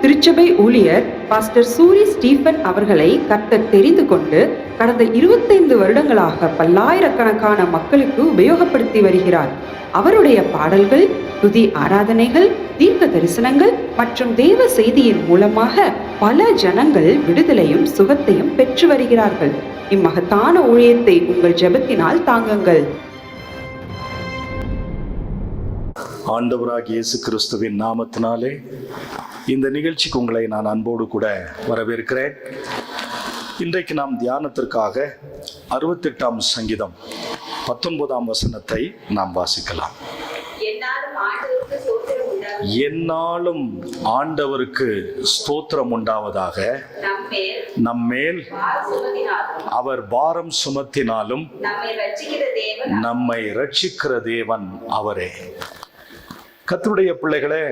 திருச்சபை ஊழியர் pastor Suri Stephen அவர்களை கர்த்தர் தெரிந்து கொண்டு கடந்த 25 வருடங்களாக பல்லாயிரக்கணக்கான மக்களுக்கு உபயோகப்படுத்தி வருகிறார். அவருடைய பாடல்கள், துதி ஆராதனைகள், தீர்க்க தரிசனங்கள் மற்றும் தேவ செய்தியின் மூலமாக பல ஜனங்கள் விடுதலையும் சுகத்தையும் பெற்று வருகிறார்கள். இம்மகத்தான ஊழியத்தை உங்கள் ஜெபத்தினால் தாங்குங்கள். ஆண்டவராகிய இயேசு கிறிஸ்துவின் நாமத்தினாலே இந்த நிகழ்ச்சிக்கு உங்களை நான் அன்போடு கூட வரவேற்கிறேன். இன்றைக்கு நாம் தியானத்திற்காக 68ஆம் சங்கீதம் 19ஆம் வசனத்தை நாம் வாசிக்கலாம். என்னாலும் ஆண்டவருக்கு ஸ்தோத்திரம் உண்டாவதாக, நம்மேல் அவர் பாரம் சுமத்தினாலும் நம்மை ரட்சிக்கிற தேவன் அவரே. கர்த்தருடைய பிள்ளைகளே,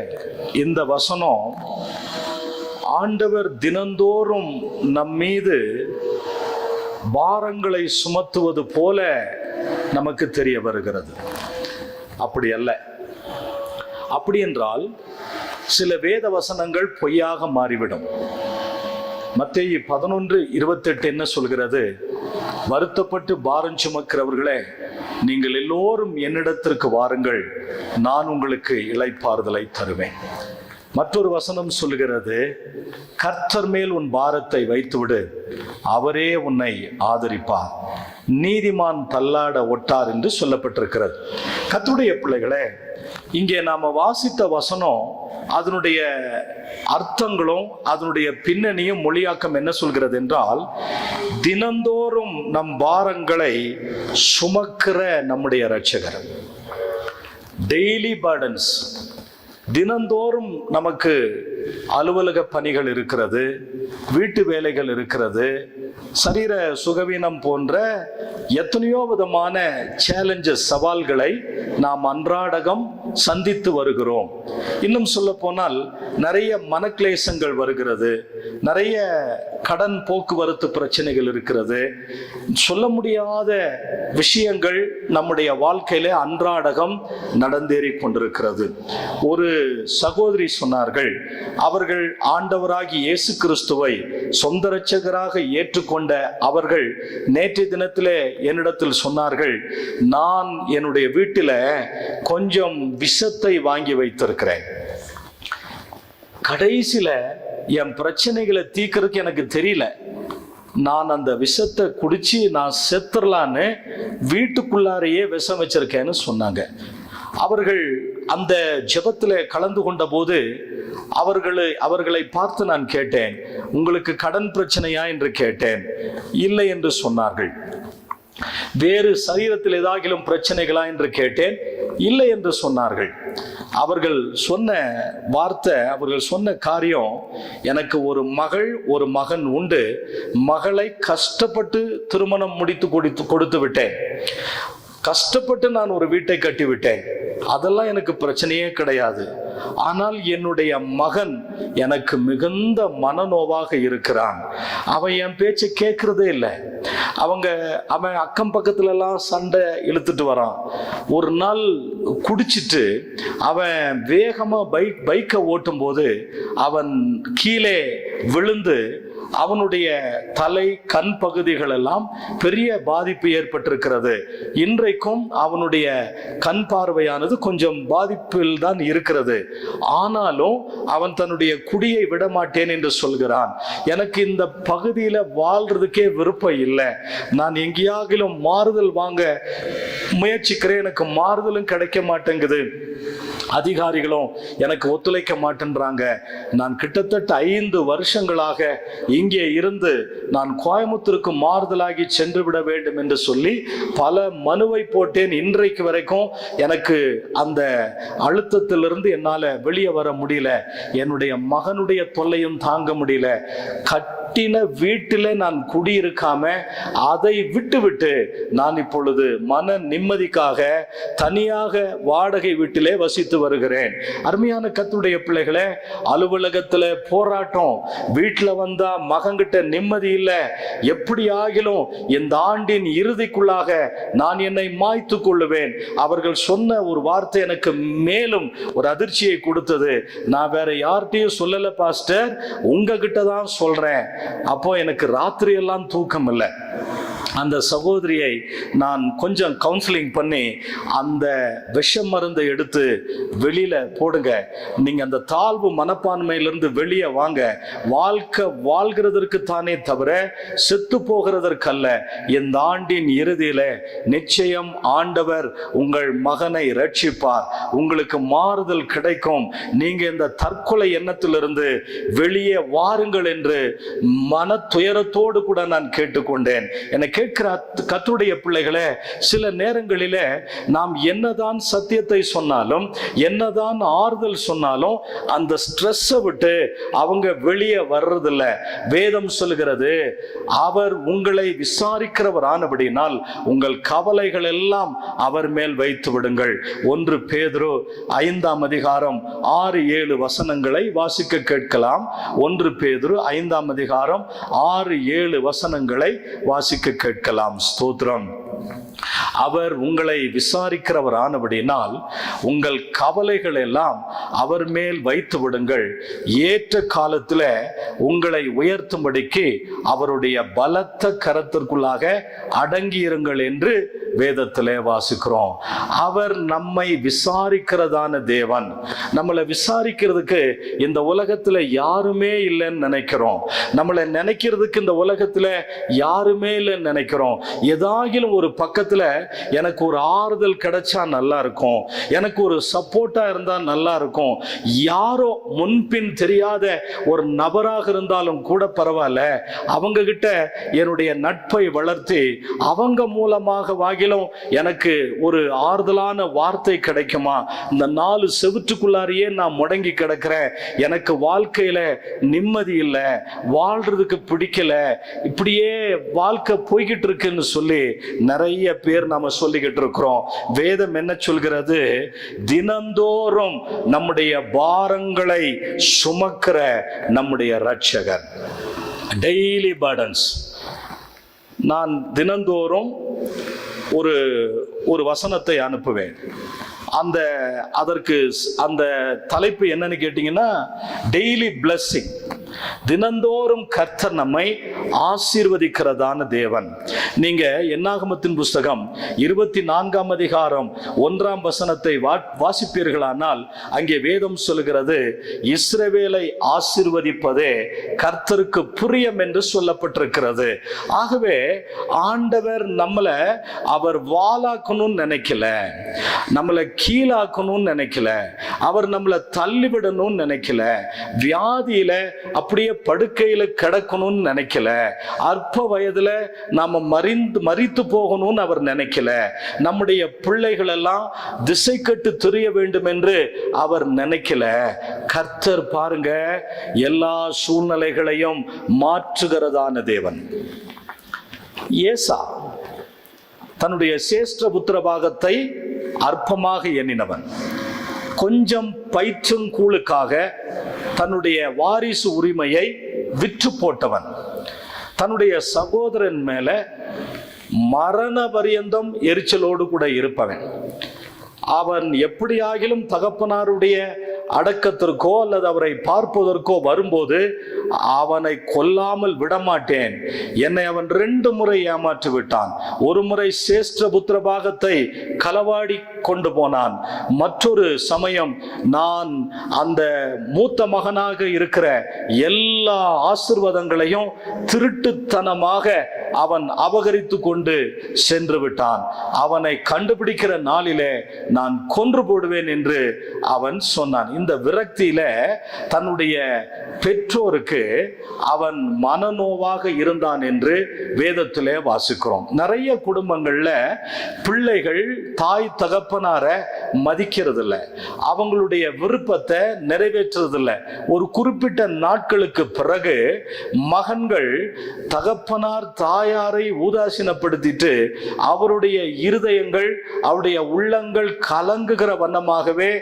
இந்த வசனம் ஆண்டவர் தினந்தோறும் நம் மீது பாரங்களை சுமத்துவது போல நமக்கு தெரிய வருகிறது. அப்படி அல்ல. அப்படி என்றால் சில வேத வசனங்கள் பொய்யாக மாறிவிடும். மத்தேயு 11:28 என்ன சொல்கிறது? வருத்தப்பட்டு பாரம் சுமக்கிறவர்களே, நீங்கள் எல்லோரும் என்னிடத்திற்கு வாருங்கள், நான் உங்களுக்கு இளைப்பாறுதலை தருவேன். மற்றொரு வசனம் சொல்கிறது, கர்த்தர் மேல் உன் பாரத்தை வைத்துவிடு, அவரே உன்னை ஆதரிப்பார், நீதிமான் தள்ளாட ஒட்டார் என்று சொல்லப்பட்டிருக்கிறது. கர்த்தருடைய பிள்ளைகளே, இங்கே நாம வாசித்த வசனம், அதனுடைய அர்த்தங்களும் அதனுடைய பின்னணியும் மொழியாக்கம் என்ன சொல்கிறது என்றால், தினந்தோறும் நம் பாரங்களை சுமக்கிற நம்முடைய இரட்சகர். Daily burdens. தினந்தோறும் நமக்கு அலுவலக பணிகள் இருக்கிறது, வீட்டு வேலைகள் இருக்கிறது, சரீர சுகவீனம் போன்ற எத்தனையோ விதமான சேலஞ்சஸ், சவால்களை நாம் அன்றாடகம் சந்தித்து வருகிறோம். இன்னும் சொல்ல போனால் நிறைய மனக்லேசங்கள் வருகிறது, நிறைய கடன் போக்குவரத்து பிரச்சனைகள் இருக்கிறது, சொல்ல முடியாத விஷயங்கள் நம்முடைய வாழ்க்கையில அன்றாடகம் நடந்தேறி கொண்டிருக்கிறது. ஒரு சகோதரி சொன்னார்கள், அவர்கள் ஆண்டவராகி இயேசு கிறிஸ்துவை சொந்த இரட்சகராக ஏற்றுக்கொண்ட அவர்கள் நேற்றைய தினத்திலே என்னிடத்தில் சொன்னார்கள், நான் என்னுடைய வீட்டில கொஞ்சம் விஷத்தை வாங்கி வைத்திருக்கிறேன். கடைசியில என் பிரச்சனைகளை தீர்க்கறதுக்கு எனக்கு தெரியல, நான் அந்த விஷத்தை குடிச்சு நான் செத்துறலான்னு வீட்டுக்குள்ளாரையே விஷம் வச்சிருக்கேன்னு சொன்னாங்க. அவர்கள் அந்த ஜெபத்தில் கலந்து கொண்ட போது அவர்களை பார்த்து நான் கேட்டேன், உங்களுக்கு கடன் பிரச்சனையா என்று கேட்டேன். இல்லை என்று சொன்னார்கள். வேறு சரீரத்தில் ஏதாகிலும் பிரச்சனைகளா என்று கேட்டேன். இல்லை என்று சொன்னார்கள். அவர்கள் சொன்ன வார்த்தை, அவர்கள் சொன்ன காரியம், எனக்கு ஒரு மகள் ஒரு மகன் உண்டு, மகளை கஷ்டப்பட்டு திருமணம் முடித்து கொடுத்து விட்டேன், கஷ்டப்பட்டு நான் ஒரு வீட்டை கட்டிவிட்டேன், அதெல்லாம் எனக்கு பிரச்சனையே கிடையாது. ஆனால் என்னுடைய மகன் எனக்கு மிகுந்த மனநோவாக இருக்கிறான். அவன் என் பேச்சை கேட்கறதே இல்லை. அவன் அக்கம் பக்கத்துல எல்லாம் சண்டை இழுத்துட்டு வரான். ஒரு நாள் குடிச்சிட்டு அவன் வேகமா பைக்கை ஓட்டும் போது அவன் கீழே விழுந்து அவனுடைய தலை கண் பகுதிகள் எல்லாம் பெரிய பாதிப்பு ஏற்பட்டிருக்கிறது. இன்றைக்கும் அவனுடைய கண் பார்வையானது கொஞ்சம் பாதிப்பில் தான் இருக்கிறது. ஆனாலும் அவன் தன்னுடைய குடியை விட மாட்டேன் என்று சொல்கிறான். எனக்கு இந்த பகுதியில வாழ்றதுக்கே விருப்பம் இல்லை, நான் எங்கேயாகிலும் மாறுதல் வாங்க முயற்சிக்கிறேன், எனக்கு மாறுதலும் கிடைக்க மாட்டேங்குது, அதிகாரிகளும் எனக்கு ஒத்துழைக்க மாட்டேன்றாங்க, நான் கிட்டத்தட்ட 5 வருஷங்களாக இங்கே இருந்து நான் கோயம்புத்தூருக்கு மாறுதலாகி சென்று விட வேண்டும் என்று சொல்லி பல மனுவை போட்டேன். இன்றைக்கு வரைக்கும் எனக்கு அந்த அழுத்தத்திலிருந்து என்னால வெளியே வர முடியல, என்னுடைய மகனுடைய தொல்லையும் தாங்க முடியல, கட்டின வீட்டிலே நான் குடியிருக்காம அதை விட்டு நான் இப்பொழுது மன நிம்மதிக்காக தனியாக வாடகை வீட்டிலே வசித்து வருகிறேன். அருமையான கர்த்தருடைய பிள்ளைகளே, அலுவலகத்துல போராட்டம், வீட்டுல வந்தா மகன்கிட்ட நிம்மதி இல்லை. எப்படி ஆகிலும் இந்த ஆண்டின் இறுதிக்குள்ளாக நான் என்னை மாய்த்து கொள்ளுவேன். அவர்கள் சொன்ன ஒரு வார்த்தை எனக்கு மேலும் ஒரு அதிர்ச்சியை கொடுத்தது. நான் வேற யார்கிட்டையும் சொல்லல பாஸ்டர், உங்ககிட்ட தான் சொல்றேன். அப்போ எனக்கு ராத்திரி எல்லாம் தூக்கம் இல்லை. அந்த சகோதரியை நான் கொஞ்சம் கவுன்சிலிங் பண்ணி அந்த விஷ மருந்தை எடுத்து வெளியில போடுங்க, நீங்க அந்த தாழ்வு மனப்பான்மையிலிருந்து வெளியே வாங்க, வாழ்க்கை வாழ்கிறதற்கு தானே தவிர செத்து போகிறதற்கல்ல. இந்த ஆண்டின் இறுதியில நிச்சயம் ஆண்டவர் உங்கள் மகனை ரட்சிப்பார், உங்களுக்கு மாறுதல் கிடைக்கும், நீங்க இந்த தற்கொலை எண்ணத்திலிருந்து வெளியே வாருங்கள் என்று மன துயரத்தோடு கூட நான் கேட்டுக்கொண்டேன். என்னை கேட்கிற கர்த்தருடைய பிள்ளைகளே, சில நேரங்களிலே நாம் என்னதான் சத்தியத்தை சொன்னாலும், என்னதான் ஆறுதல் சொன்னாலும், அந்த ஸ்ட்ரெஸ்ஸை விட்டு அவங்க வெளியே வர்றதில்ல. வேதம் சொல்கிறது, அவர் உங்களை விசாரிக்கிறவர் ஆனபடினால் உங்கள் கவலைகள் எல்லாம் அவர் மேல் வைத்து விடுங்கள். 1 பேதுரு 5ஆம் அதிகாரம் 6-7 வசனங்களை வாசிக்க கேட்கலாம். 1 பேதுரு 5ஆம் அதிகாரம் 6-7 வசனங்களை வாசிக்க கேட்கலாம். ஸ்தோத்திரம். அவர் உங்களை விசாரிக்கிறவர் ஆனபடினால் உங்கள் கவலைகள் எல்லாம் அவர் மேல் வைத்து விடுங்கள். ஏற்ற காலத்தில் உங்களை உயர்த்தும்படிக்கு அவருடைய பலத்த கரத்திற்குள்ளாக அடங்கியிருங்கள் என்று வேதத்திலே வாசிக்கிறோம். அவர் நம்மை விசாரிக்கிறதான தேவன். நம்மளை விசாரிக்கிறதுக்கு இந்த உலகத்துல யாருமே இல்லைன்னு நினைக்கிறோம். நம்மளை நினைக்கிறதுக்கு இந்த உலகத்துல யாருமே இல்லைன்னு நினைக்கிறோம். ஏதாகிலும் ஒரு பக்கத்துல எனக்கு ஒரு ஆறுதல் கிடைச்சா நல்லா இருக்கும், எனக்கு ஒரு சப்போர்ட்டா இருந்தா நல்லா இருக்கும், யாரோ முன்பின் தெரியாத ஒரு நபராக இருந்தாலும் கூட பரவாயில்ல, அவங்க கிட்ட என்னுடைய நட்பை வளர்த்தி அவங்க மூலமாக வாகிலும் எனக்கு ஒரு ஆறுதலான வார்த்தை கிடைக்குமா, இந்த 4 செவுற்றுக்குள்ளாரியே நான் முடங்கி கிடக்கிறேன், எனக்கு வாழ்க்கையில நிம்மதி இல்லை, வாழ்றதுக்கு பிடிக்கல, இப்படியே வாழ்க்கை போய்கிட்டு இருக்குன்னு சொல்லி நிறைய பேர் நாம சொல்லிக்கிட்டு இருக்கிறோம். வேதம் என்ன சொல்கிறது? தினந்தோறும் நம்முடைய பாரங்களை சுமக்கிற நம்முடைய இரட்சகர். Daily burdens. நான் தினந்தோறும் ஒரு வசனத்தை அனுப்புவேன். அதற்கு அந்த தலைப்பு என்னன்னு கேட்டீங்கன்னா, டெய்லி பிளெஸிங். தினந்தோறும் கர்த்தர் நம்மை ஆசீர்வதிக்கிறதான தேவன். நீங்க என்னாகமத்தின் புஸ்தகம் 24ஆம் அதிகாரம் 1ஆம் வசனத்தை வாசிப்பீர்களானால் அங்கே வேதம் சொல்கிறது, இஸ்ரவேலை ஆசீர்வதிப்பதே கர்த்தருக்கு பிரியம் என்று சொல்லப்பட்டிருக்கிறது. ஆகவே ஆண்டவர் நம்மளை அவர் வாலாக்கணும்னு நினைக்கல, நம்மளை கீழாக்கணும்னு நினைக்கல, அவர் நம்மளை தள்ளிவிடணும்னு நினைக்கல, வியாதியில அப்படியே படுக்கையில கிடக்கணும்னு நினைக்கல, அற்ப வயதுல நாம மரித்து போகணும்னு அவர் நினைக்கல, நம்முடைய பிள்ளைகள் எல்லாம் திசை கட்டு தெரிய வேண்டும் என்று அவர் நினைக்கல. கர்த்தர் பாருங்க, எல்லா சூழ்நிலைகளையும் மாற்றுகிறதான தேவன். ஏசா தன்னுடைய சேஷ்ட புத்திர பாகத்தை அற்பமாக எண்ணினவன். கொஞ்சம் பயிற்றுங்கூழுக்காக தன்னுடைய வாரிசு உரிமையை விற்று போட்டவன். தன்னுடைய சகோதரன் மேல மரண பரியந்தம் எரிச்சலோடு கூட இருப்பவன். அவன் எப்படியாகிலும் தகப்பனாருடைய அடக்கத்திற்கோ அல்லது அவரை பார்ப்பதற்கோ வரும்போது அவனை கொல்லாமல் விடமாட்டேன், என்னை அவன் 2 முறை ஏமாற்றி விட்டான். ஒரு முறை சேஷ்ட புத்திர பாகத்தை களவாடி கொண்டு போனான், மற்றொரு சமயம் நான் அந்த மூத்த மகனாக இருக்கிற எல்லா ஆசீர்வாதங்களையும் திருட்டுத்தனமாக அவன் அபகரித்து கொண்டு சென்று விட்டான். அவனை கண்டுபிடிக்கிற நாளிலே நான் கொன்று போடுவேன் என்று அவன் சொன்னான். இந்த விரக்தியில தன்னுடைய பெற்றோருக்கு அவன் மனநோவாக இருந்தான் என்று வேதத்திலே வாசிக்கிறோம். நிறைய குடும்பங்கள்ல பிள்ளைகள் தாய் தகப்பனார மதிக்கிறது இல்லை, அவங்களுடைய விருப்பத்தை நிறைவேற்றுறது இல்லை. ஒரு குறிப்பிட்ட நாட்களுக்கு பிறகு மகன்கள் தகப்பனார் தாயாரை உதாசீனப்படுத்திட்டு அவருடைய இருதயங்கள் அவருடைய உள்ளங்கள் கலங்குகிற வண்ணமாகவே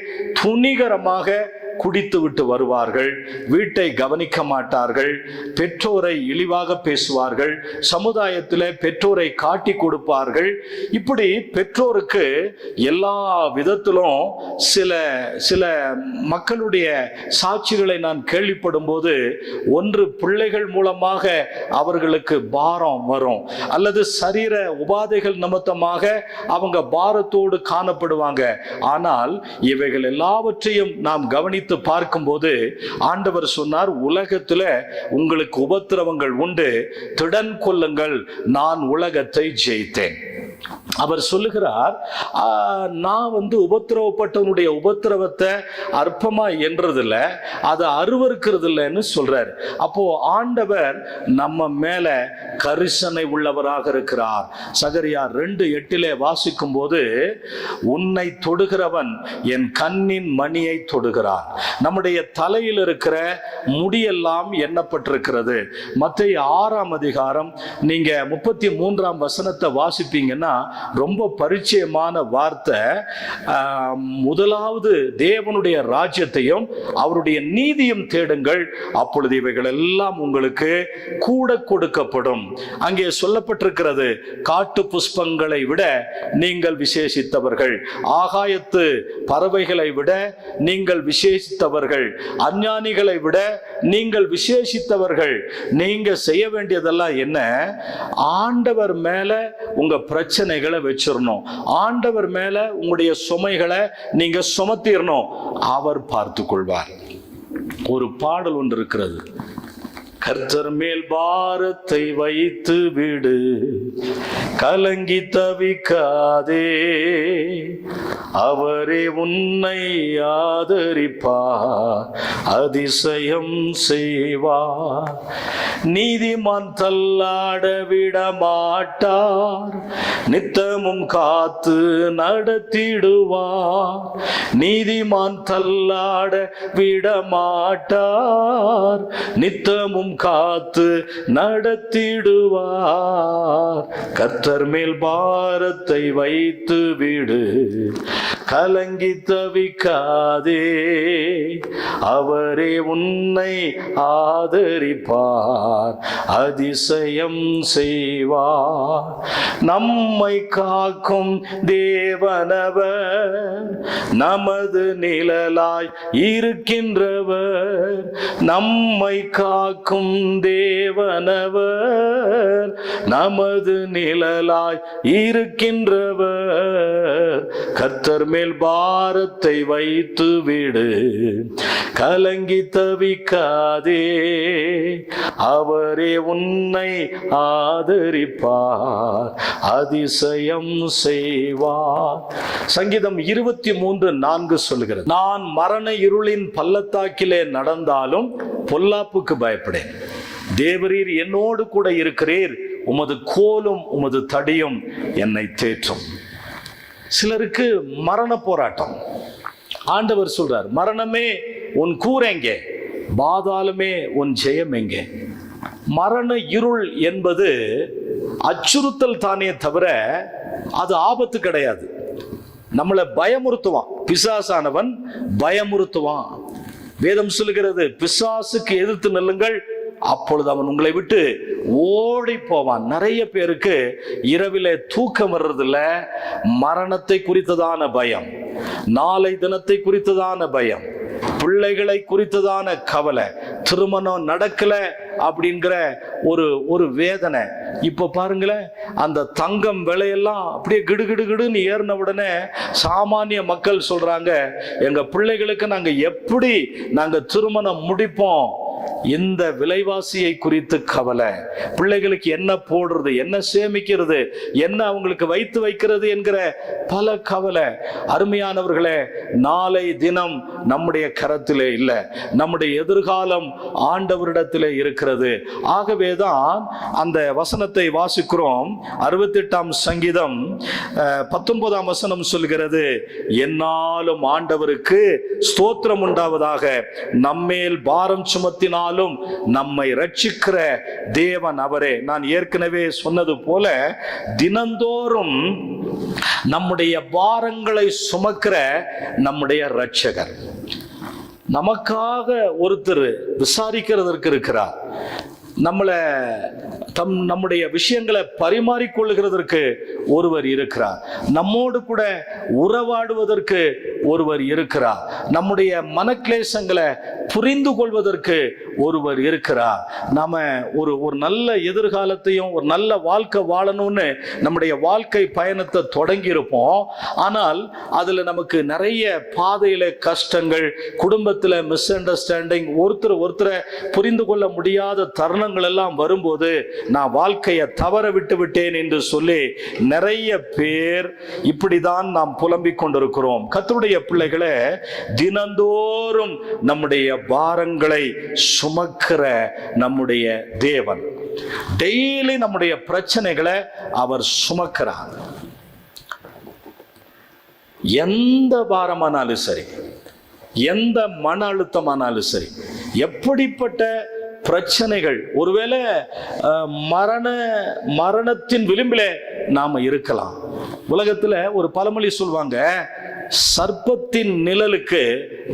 துணிகரமாக குடித்து விட்டு வருவார்கள். வீட்டை கவனிக்க மாட்டார்கள், பெற்றோரை இழிவாக பேசுவார்கள், சமுதாயத்தில் பெற்றோரை காட்டி கொடுப்பார்கள். இப்படி பெற்றோருக்கு எல்லா விதத்திலும் சில மக்களுடைய சாட்சிகளை நான் கேள்விப்படும் போது, ஒன்று பிள்ளைகள் மூலமாக அவர்களுக்கு பாரம் வரும், அல்லது சரீர உபாதைகள் நிமித்தமாக அவங்க பாரத்தோடு காணப்படுவாங்க. ஆனால் இவைகள் எல்லாவற்றையும் நாம் கவனித்து பார்க்கும்போது ஆண்டவர் சொன்னார், உலகத்துல உங்களுக்கு உபத்திரவங்கள் உண்டு, திடன் கொள்ளுங்கள், நான் உலகத்தை ஜெயித்தேன். அவர் சொல்லுகிறார், நான் உபத்திரவப்பட்டவனுடைய உபத்திரவத்தை அற்பமா என்றதில்லை, அதை அருவருக்கிறது இல்லைன்னு சொல்றார். அப்போ ஆண்டவர் நம்ம மேல கரிசனை உள்ளவராக இருக்கிறார். சகரியா 2:8 வாசிக்கும் போது, உன்னை தொடுகிறவன் என் கண்ணின் மணியை தொடுகிறான். நம்முடைய தலையில் இருக்கிற முடியெல்லாம் எண்ணப்பட்டிருக்கிறது. மத்தேயு 6ஆம் அதிகாரம் நீங்க 33ஆம் வசனத்தை வாசிப்பீங்கன்னா ரொம்ப பரிச்சயமான வார்த்தை. முதலாவது தேவனுடைய ராஜ்யத்தையும் அவருடைய நீதியும் தேடுங்கள், அப்பொழுது இவைகள் எல்லாம் உங்களுக்கு கூட கொடுக்கப்படும். அங்கே சொல்லப்பட்டிருக்கிறது, காட்டு புஷ்பங்களை விட நீங்கள் விசேஷித்தவர்கள், ஆகாயத்து பறவைகளை விட நீங்கள் விசேஷித்தவர்கள், அஞ்ஞானிகளை விட நீங்கள் விசேஷித்தவர்கள். நீங்க செய்ய வேண்டியதெல்லாம் என்ன? ஆண்டவர் மேல உங்க பிரச்சனைகளை வச்சிடணும், ஆண்டவர் மேல உங்களுடைய சுமைகளை நீங்க சுமத்திடணும், அவர் பார்த்து கொள்வார். ஒரு பாடல் ஒன்று இருக்கிறது, கர்த்தர் மேல் பாரத்தை வைத்து விடு, கலங்கி தவிக்காதே, அவரே உன்னை ஆதரிப்பார், அதிசயம் செய்வார். நீதிமான் தள்ளாட விட மாட்டார், நித்தமும் காத்து நடத்திடுவார். நீதிமான் தள்ளாட விட மாட்டார், நித்தமும் காத்து நடத்திடுவார். கர்த்தர் மேல் பாரத்தை வைத்து விடு, கலங்கி தவிக்காதே, அவரே உன்னை ஆதரிப்பார், அதிசயம் செய்வார். நம்மை காக்கும் தேவனவர், நமது நிழலாய் இருக்கின்றவர். நம்மை காக்கும் தேவனவர், நமது நிழலாய் இருக்கின்றவர். கர்த்தர் மேல் பாரத்தை வைத்து விடு, கலங்கி தவிக்காதே, அவரே உன்னை ஆதரிப்பார், அதிசயம் செய்வார். சங்கீதம் 23:4 சொல்லுகிறது, நான் மரண இருளின் பள்ளத்தாக்கிலே நடந்தாலும் பொல்லாப்புக்கு பயப்படேன், தேவரீர் என்னோடு கூட இருக்கிறீர், உமது கோலும் உமது தடியும் என்னை தேற்றும். சிலருக்கு மரண போராட்டம். ஆண்டவர் சொல்றார், மரணமே உன் கூர் எங்கே, பாதாளமே உன் ஜெயம் எங்கே? மரண இருள் என்பது அச்சுறுத்தல் தானே தவிர அது ஆபத்து கிடையாது. நம்மளை பயமுறுத்துவான், பிசாசானவன் பயமுறுத்துவான். வேதம் சொல்லுகிறது, பிசாசுக்கு எதிர்த்து நில்லுங்கள், அப்பொழுது அவன் உங்களை விட்டு ஓடி போவான். நிறைய பேருக்கு இரவிலே தூக்கம் வர்றதில்ல, மரணத்தை குறித்ததான பயம், நாளை தினத்தை குறித்ததான பயம், பிள்ளைகளை குறித்ததான கவலை, திருமணம் நடக்கல அப்படிங்கிற ஒரு வேதனை. இப்ப பாருங்களேன், அந்த தங்கம் விலையெல்லாம் அப்படியே கிடுகிடுன்னு ஏறின உடனே சாமானிய மக்கள் சொல்றாங்க, எங்க பிள்ளைகளுக்கு நாங்க எப்படி திருமணம் முடிப்போம் இந்த விலைவாசியை குறித்து கவலை, பிள்ளைகளுக்கு என்ன போடுறது, என்ன சேமிக்கிறது, என்ன அவங்களுக்கு வைத்து வைக்கிறது என்கிற பல கவலை. அருமையானவர்களே, நாளை தினம் நம்முடைய கரத்திலே இல்லை, நம்முடைய எதிர்காலம் ஆண்டவரிடத்திலே இருக்கிறது. ஆகவேதான் அந்த வசனத்தை வாசிக்கிறோம். 68ஆம் சங்கீதம் 19ஆம் வசனம் சொல்கிறது, என்னாலும் ஆண்டவருக்கு ஸ்தோத்திரம் உண்டாவதாக, நம்மேல் பாரம் சுமத்தினாலும் நம்மை ரட்சிக்கிற தேவன் அவரே. நான் ஏற்கனவே சொன்னது போல தினந்தோறும் நம்முடைய பாரங்களை சுமக்கிற நம்முடைய ரட்சகர், நமக்காக ஒருத்தர் விசாரிக்கிறதற்கு இருக்கிறார், நம்முடைய விஷயங்களை பரிமாறிக்கொள்ளுகிறதற்கு ஒருவர் இருக்கிறார், நம்மோடு கூட உறவாடுவதற்கு ஒருவர் இருக்கிறார், நம்முடைய மனக்லேசங்களை புரிந்து கொள்வதற்கு ஒருவர் இருக்கிறார். நாம ஒரு நல்ல எதிர்காலத்தையும் ஒரு நல்ல வாழ்க்கை வாழணும்னு நம்முடைய வாழ்க்கை பயணத்தை தொடங்கி இருப்போம். ஆனால் அதுல நமக்கு நிறைய பாதையில கஷ்டங்கள், குடும்பத்துல மிஸ் அண்டர்ஸ்டாண்டிங், ஒருத்தரை புரிந்து கொள்ள முடியாத தருணங்கள் எல்லாம் வரும்போது நான் வாழ்க்கையை தவற விட்டு விட்டேன் என்று சொல்லி நிறைய பேர் இப்படிதான் நாம் புலம்பிக் கொண்டிருக்கிறோம். கர்த்தருடைய பிள்ளைகளே, தினந்தோறும் நம்முடைய பாரங்களை சுமக்கிற நம்முடைய தேவன், டெய்லி நம்முடைய பிரச்சனைகளை அவர் சுமக்கிறார். எந்த பாரமானாலும் சரி, எந்த மன அழுத்தமானாலும் சரி, எப்படிப்பட்ட பிரச்சனைகள், ஒருவேளை மரணத்தின் விளிம்பிலே நாம இருக்கலாம். உலகத்துல ஒரு பழமொழி சொல்வாங்க, சர்ப்பத்தின் நிழலுக்கு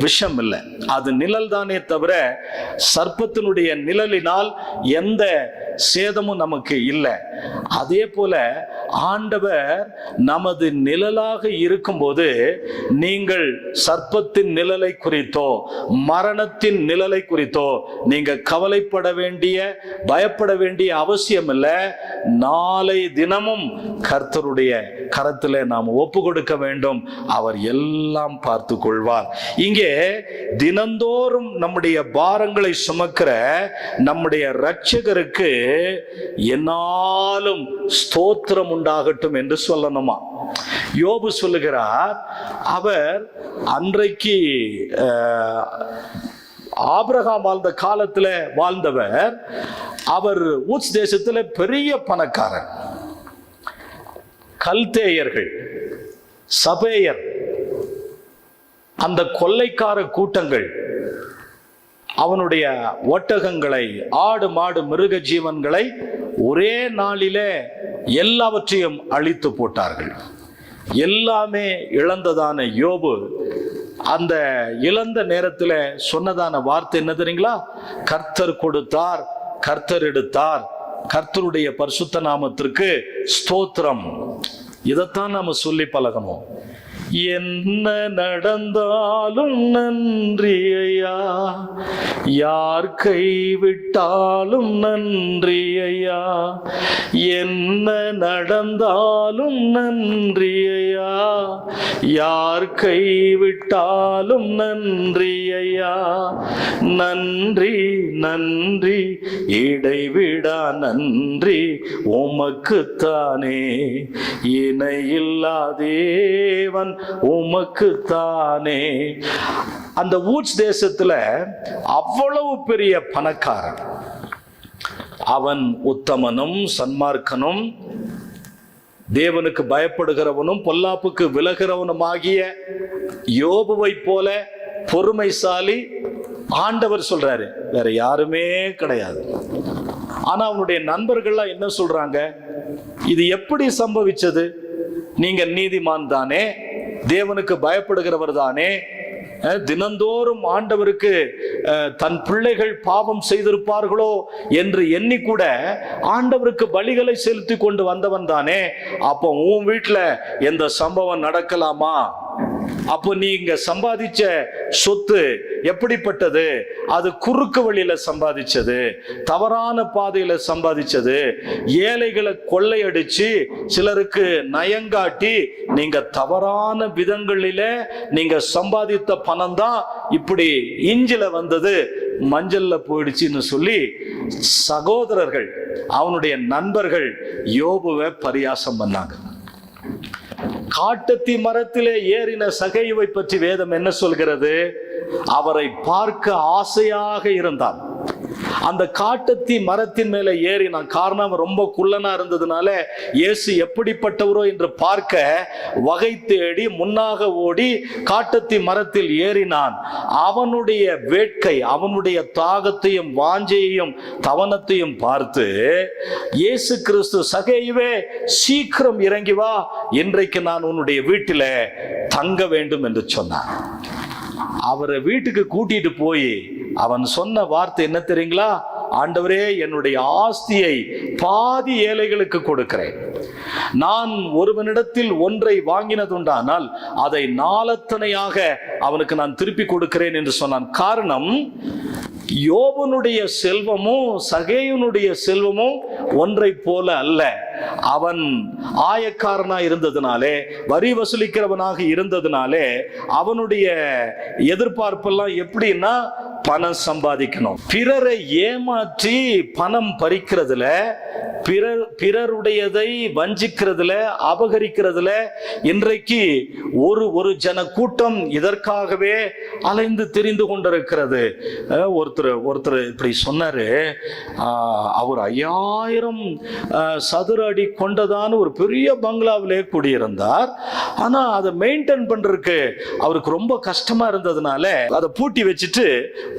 விஷம் இல்லை, அது நிழல் தானே தவிர சர்ப்பத்தினுடைய நிழலினால் எந்த சேதமும் நமக்கு இல்லை. அதே போல ஆண்டவர் நமது நிழலாக இருக்கும்போது நீங்கள் சர்ப்பத்தின் நிழலை குறித்தோ மரணத்தின் நிழலை குறித்தோ நீங்க கவலைப்பட வேண்டிய, பயப்பட வேண்டிய அவசியம் இல்லை. நாளை தினமும் கர்த்தருடைய கரத்தில் நாம் ஒப்பு கொடுக்க வேண்டும், அவர் எல்லாம் பார்த்து கொள்வார். இங்கே தினந்தோறும் நம்முடைய பாரங்களை சுமக்கிற நம்முடைய இரட்சகருக்கு என்னாலும் ஸ்தோத்திரம் உண்டாகட்டும் என்று சொல்லணுமா? யோபு சொல்லுகிறார், அவர் அன்றைக்கு ஆபிரகாம் வாழ்ந்த காலத்துல வாழ்ந்தவர், அவர் ஊட்ஸ் தேசத்துல பெரிய பணக்காரர். கல்தேயர்கள், சபேயர், அந்த கொள்ளைக்கார கூட்டங்கள் அவனுடைய ஒட்டகங்களை, ஆடு மாடு மிருக ஜீவன்களை ஒரே நாளிலே எல்லாவற்றையும் அழித்து போட்டார்கள். எல்லாமே இழந்ததான யோபு அந்த இழந்த நேரத்தில் சொன்னதான வார்த்தை என்ன தெரியுங்களா? கர்த்தர் கொடுத்தார், கர்த்தர் எடுத்தார், கர்த்தருடைய பரிசுத்த நாமத்திற்கு ஸ்தோத்திரம். இதைத்தான் நாம சொல்லி பழகணும். என்ன நடந்தாலும் நன்றி ஐயா, யார் கைவிட்டாலும் நன்றி ஐயா, என்ன நடந்தாலும் நன்றி ஐயா, யார் கைவிட்டாலும் நன்றி ஐயா, நன்றி நன்றி இடைவிடா நன்றி உமக்குத்தானே, இணையில்லா தேவன் உமக்குத்தானே. அந்த ஊட்ஸ் தேசத்துல அவ்வளவு பெரிய பணக்காரன், அவன் உத்தமனும் சன்மார்க்கனும் தேவனுக்கு பயப்படுகிறவனும் பொல்லாப்புக்கு விலகிறவனுமாகிய யோபுவை போல பொறுமைசாலி ஆண்டவர் சொல்றாரு, வேற யாருமே கிடையாது. ஆனா அவனுடைய நண்பர்கள்லாம் என்ன சொல்றாங்க? இது எப்படி சம்பவிச்சது? நீங்க நீதிமான் தானே, தேவனுக்கு பயப்படுகிறவர் தானே, தினந்தோறும் ஆண்டவருக்கு தன் பிள்ளைகள் பாவம் செய்திருப்பார்களோ என்று எண்ணி கூட ஆண்டவருக்கு பலிகளை செலுத்தி கொண்டு வந்தவன் தானே, அப்போ உன் வீட்டுல எந்த சம்பவம் நடக்கலாமா? அப்போ நீங்க சம்பாதிச்ச சொத்து எப்படிப்பட்டது? அது குறுக்கு வழியில சம்பாதிச்சது, தவறான பாதையில சம்பாதிச்சது, ஏழைகளை கொள்ளையடிச்சு சிலருக்கு நயங்காட்டி நீங்க தவறான விதங்களில நீங்க சம்பாதித்த பணம் தான் இப்படி இஞ்சில வந்தது மஞ்சள்ல போயிடுச்சுன்னு சொல்லி சகோதரர்கள், அவனுடைய நண்பர்கள் யோபுவை பரியாசம் பண்ணாங்க. காட்டத்தி மரத்திலே ஏறின சகைவை பற்றி வேதம் என்ன சொல்கிறது? அவரை பார்க்க ஆசையாக இருந்தான். அந்த காட்டத்தி மரத்தின் மேல ஏறினான். காரணம், ரொம்ப குள்ளனா இருந்ததுனால இயேசு எப்படிப்பட்டவரோ என்று பார்க்க வகை தேடி முன்னாக ஓடி காட்டத்தி மரத்தில் ஏறினான். அவனுடைய வேட்கை, அவனுடைய தாகத்தையும் வாஞ்சையையும் தவனத்தையும் பார்த்து இயேசு கிறிஸ்து, சகேயுவே சீக்கிரம் இறங்கி வா, இன்றைக்கு நான் உன்னுடைய வீட்டில தங்க வேண்டும் என்று சொன்னான். அவரை வீட்டுக்கு கூட்டிட்டு போய் அவன் சொன்ன வார்த்தை என்ன தெரியுங்களா? ஆண்டவரே, என்னுடைய ஆஸ்தியை பாதி ஏழைகளுக்கு கொடுக்கிறேன். நான் ஒருவனிடத்தில் ஒன்றை வாங்கினதுண்டானால் அதை நாலத்தனையாக அவனுக்கு நான் திருப்பி கொடுக்கிறேன் என்று சொன்னான். காரணம், யோபனுடைய செல்வமும் சகேயுனுடைய செல்வமும் ஒன்றை போல அல்ல. அவன் ஆயக்காரனா இருந்ததுனாலே, வரி வசூலிக்கிறவனாக இருந்ததுனாலே அவனுடைய எதிர்பார்ப்பெல்லாம் எப்படின்னா, பணம் சம்பாதிக்கணும். பிறரை ஏமாற்றி பணம் பறிக்கிறதுல, பிறருடையதை வஞ்சிக்கிறதுல, அபகரிக்கிறதுல இன்றைக்கு ஒரு ஜன கூட்டம் இதற்காகவே அலைந்து தெரிந்து கொண்டிருக்கிறது. ஒருத்தர் இப்படி சொன்னாரு, அவர் 5000 சதுர அடி கொண்டதான ஒரு பெரிய பங்களாவிலே குடியிருந்தார். ஆனா அதை மெயின்டைன் பண்றதுக்கு அவருக்கு ரொம்ப கஷ்டமா இருந்ததுனால அதை பூட்டி வச்சுட்டு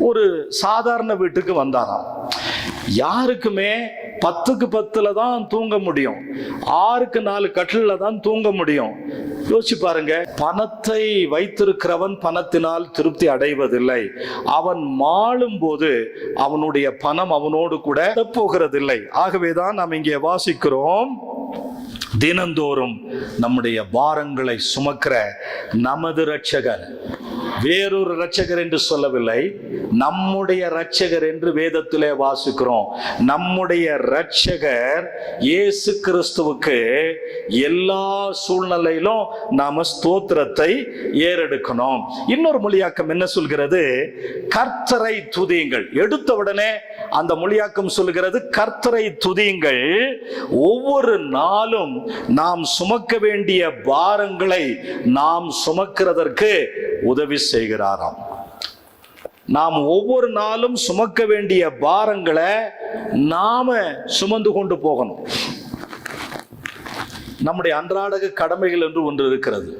ஒரு சாதாரண வீட்டுக்கு வந்தாராம். யாருக்குமே 10க்கு 10ல தான் தூங்க முடியும், 6க்கு 4 கட்டில தான் தூங்க முடியும். யோசிச்சு பாருங்க. பணத்தை வைத்திருக்கிறவன் பணத்தினால் திருப்தி அடைவதில்லை. அவன் மாளும் போது அவனுடைய பணம் அவனோடு கூட போகிறதில்லை. ஆகவேதான் நாம் இங்கே வாசிக்கிறோம், தினந்தோறும் நம்முடைய பாரங்களை சுமக்கிற நமது இரட்சகர், வேறொரு இரட்சகர் என்று சொல்லவில்லை, நம்முடைய இரட்சகர் என்று வேதத்திலே வாசிக்கிறோம். நம்முடைய இரட்சகர் இயேசு கிறிஸ்துவுக்கு எல்லா சூழ்நிலையிலும் நாம ஸ்தோத்திரத்தை ஏறெடுக்கணும். இன்னொரு மொழியாக்கம் என்ன சொல்கிறது? கர்த்தரை துதியுங்கள். எடுத்த உடனே அந்த மொழியாக்கம் சொல்கிறது, கர்த்தரை துதியுங்கள். ஒவ்வொரு நாளும் நாம் சுமக்க வேண்டிய பாரங்களை நாம் சுமக்கிறதற்கு உதவி செய்கிறாராம். நாம் ஒவ்வொரு நாளும் சுமக்க வேண்டிய பாரங்களை நாம சுமந்து கொண்டு போகணும். நம்முடைய அன்றாட கடமைகள் என்று ஒன்று இருக்கிறது.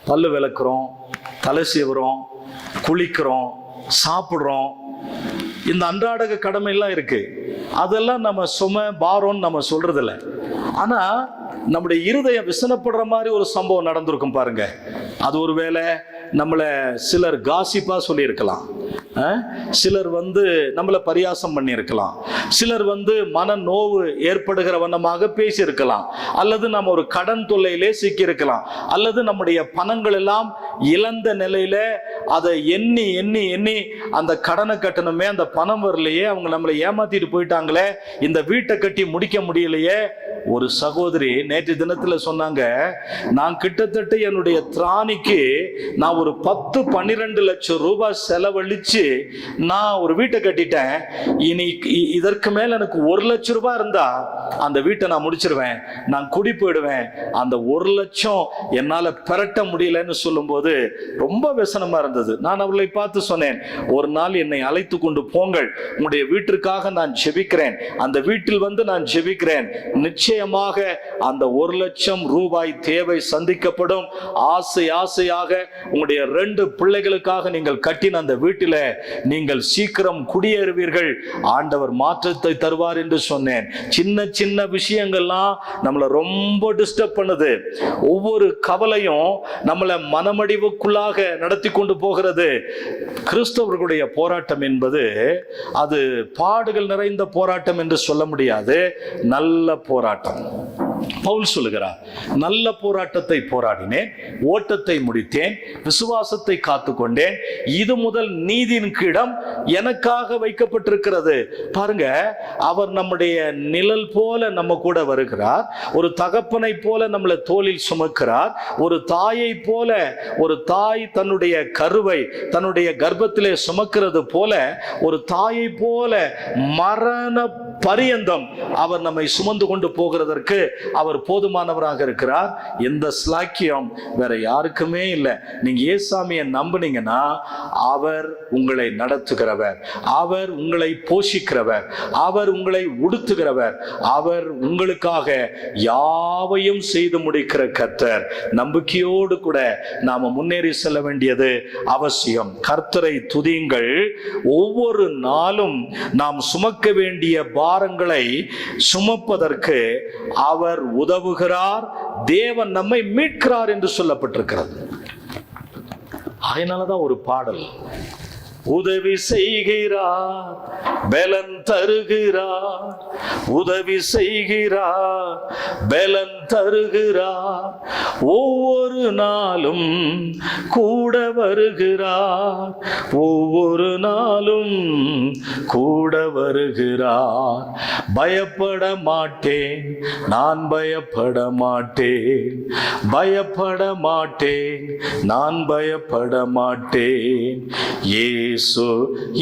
பல்லு விளக்குறோம், தலை சீவுறோம், குளிக்கிறோம், சாப்பிடுறோம். இந்த அன்றாட கடமையெல்லாம் இருக்கு. அதெல்லாம் நம்ம பாரம்னு நம்ம சொல்றதில்ல. ஆனா நம்முடைய இருதயம் விசனப்படுற மாதிரி ஒரு சம்பவம் நடந்திருக்கும் பாருங்க. அது ஒருவேளை நம்மளை சிலர் காசிப்பா சொல்லியிருக்கலாம், சிலர் நம்மளை பரியாசம் பண்ணியிருக்கலாம், சிலர் மன நோவு ஏற்படுகிற வண்ணமாக பேசியிருக்கலாம், அல்லது நம்ம ஒரு கடன் தொல்லையிலே சிக்கியிருக்கலாம், அல்லது நம்முடைய பணங்கள் எல்லாம் இழந்த நிலையில அதை எண்ணி எண்ணி எண்ணி அந்த கடனை கட்டணுமே, அந்த பணம் வரலையே, அவங்க நம்மளை ஏமாத்திட்டு போயிட்டாங்களே, இந்த வீட்டை கட்டி முடிக்க முடியலையே. ஒரு சகோதரி நேற்று தினத்துல சொன்னாங்க, நான் கிட்டத்தட்ட என்னுடைய திராணிக்கு நான் ஒரு 10-12 லட்சம் ரூபாய் செலவழிச்சு நான் ஒரு வீட்டை கட்டிட்டேன். இனி இதற்கு மேல எனக்கு 1 லட்சம் ரூபாய் இருந்தா அந்த வீட்டை நான் முடிச்சிருவேன், நான் குடி போயிடுவேன். அந்த 1 லட்சம் என்னால பெரட்ட முடியலன்னு சொல்லும் போது ரொம்ப விசனமா இருந்தது. நான் அவர்களை பார்த்து சொன்னேன், ஒரு நாள் என்னை அழைத்து கொண்டு போங்கள், உங்களுடைய வீட்டிற்காக நான் ஜெபிக்கிறேன், அந்த வீட்டில் நான் ஜெபிக்கிறேன், நிச்சயமாக அந்த 1 லட்சம் ரூபாய் தேவை சந்திக்கப்படும். ஆசையாக உங்களுடைய 2 பிள்ளைகளுக்காக நீங்கள் கட்டின அந்த வீட்டில நீங்கள் சீக்கிரம் குடியேறுவீர்கள், ஆண்டவர் மாற்றத்தை தருவார் என்று சொன்னேன். சின்ன சின்ன விஷயங்கள்லாம் நம்மளை ரொம்ப டிஸ்டர்ப் பண்ணுது. ஒவ்வொரு கவலையும் நம்மளை மனமடிவுக்குள்ளாக நடத்தி கொண்டு போகிறது. கிறிஸ்தவர்களுடைய போராட்டம் என்பது அது பாடுகள் நிறைந்த போராட்டம் என்று சொல்ல முடியாது, நல்ல போராட்டம். பவுல் சொல்லுகிறார், நல்ல போராட்டத்தை போராடினேன், ஓட்டத்தை முடித்தேன், விசுவாசத்தை காத்துக்கொண்டேன், இது முதல் நீதியின் கிடம் எனக்காக வைக்கப்பட்டிருக்கிறது. பாருங்க, அவர் நம்முடைய நிழல் போல நம்ம கூட வருகிறார், ஒரு தகப்பனை போல நம்மளை தோளில் சுமக்கிறார், ஒரு தாயை போல, ஒரு தாய் தன்னுடைய கருவை தன்னுடைய கர்ப்பத்திலே சுமக்கிறது போல, ஒரு தாயை போல மரண பரியந்தம் அவர் நம்மை சுமந்து கொண்டு போகிறதற்கு அவர் போதுமானவராக இருக்கிறார். எந்த ஸ்லாக்கியம் வேற யாருக்குமே இல்லை. நீங்க ஏசாமியை நம்புனீங்கன்னா அவர் உங்களை நடத்துகிறவர், அவர் உங்களை போஷிக்கிறவர், அவர் உங்களை உடுத்துகிறவர், அவர் உங்களுக்காக யாவையும் செய்து முடிக்கிற கர்த்தர். நம்பிக்கையோடு கூட நாம முன்னேறி செல்ல வேண்டியது அவசியம். கர்த்தரை துதியுங்கள். ஒவ்வொரு நாளும் நாம் சுமக்க வேண்டிய பாரங்களை சுமப்பதற்கு அவர் உதவுகிறார். தேவன் நம்மை மீட்கிறார் என்று சொல்லப்பட்டிருக்கிறது. அதனாலதான் ஒரு பாடல், உதவி செய்கிறார், பலன் தருகிறார், உதவி செய்கிறார், பலன் தருகிறார், ஒவ்வொரு நாளும் கூட வருகிறார், ஒவ்வொரு நாளும் கூட வருகிறார். பயப்பட மாட்டேன், நான் பயப்பட மாட்டேன், பயப்பட மாட்டேன், நான் பயப்பட மாட்டேன், இயேசு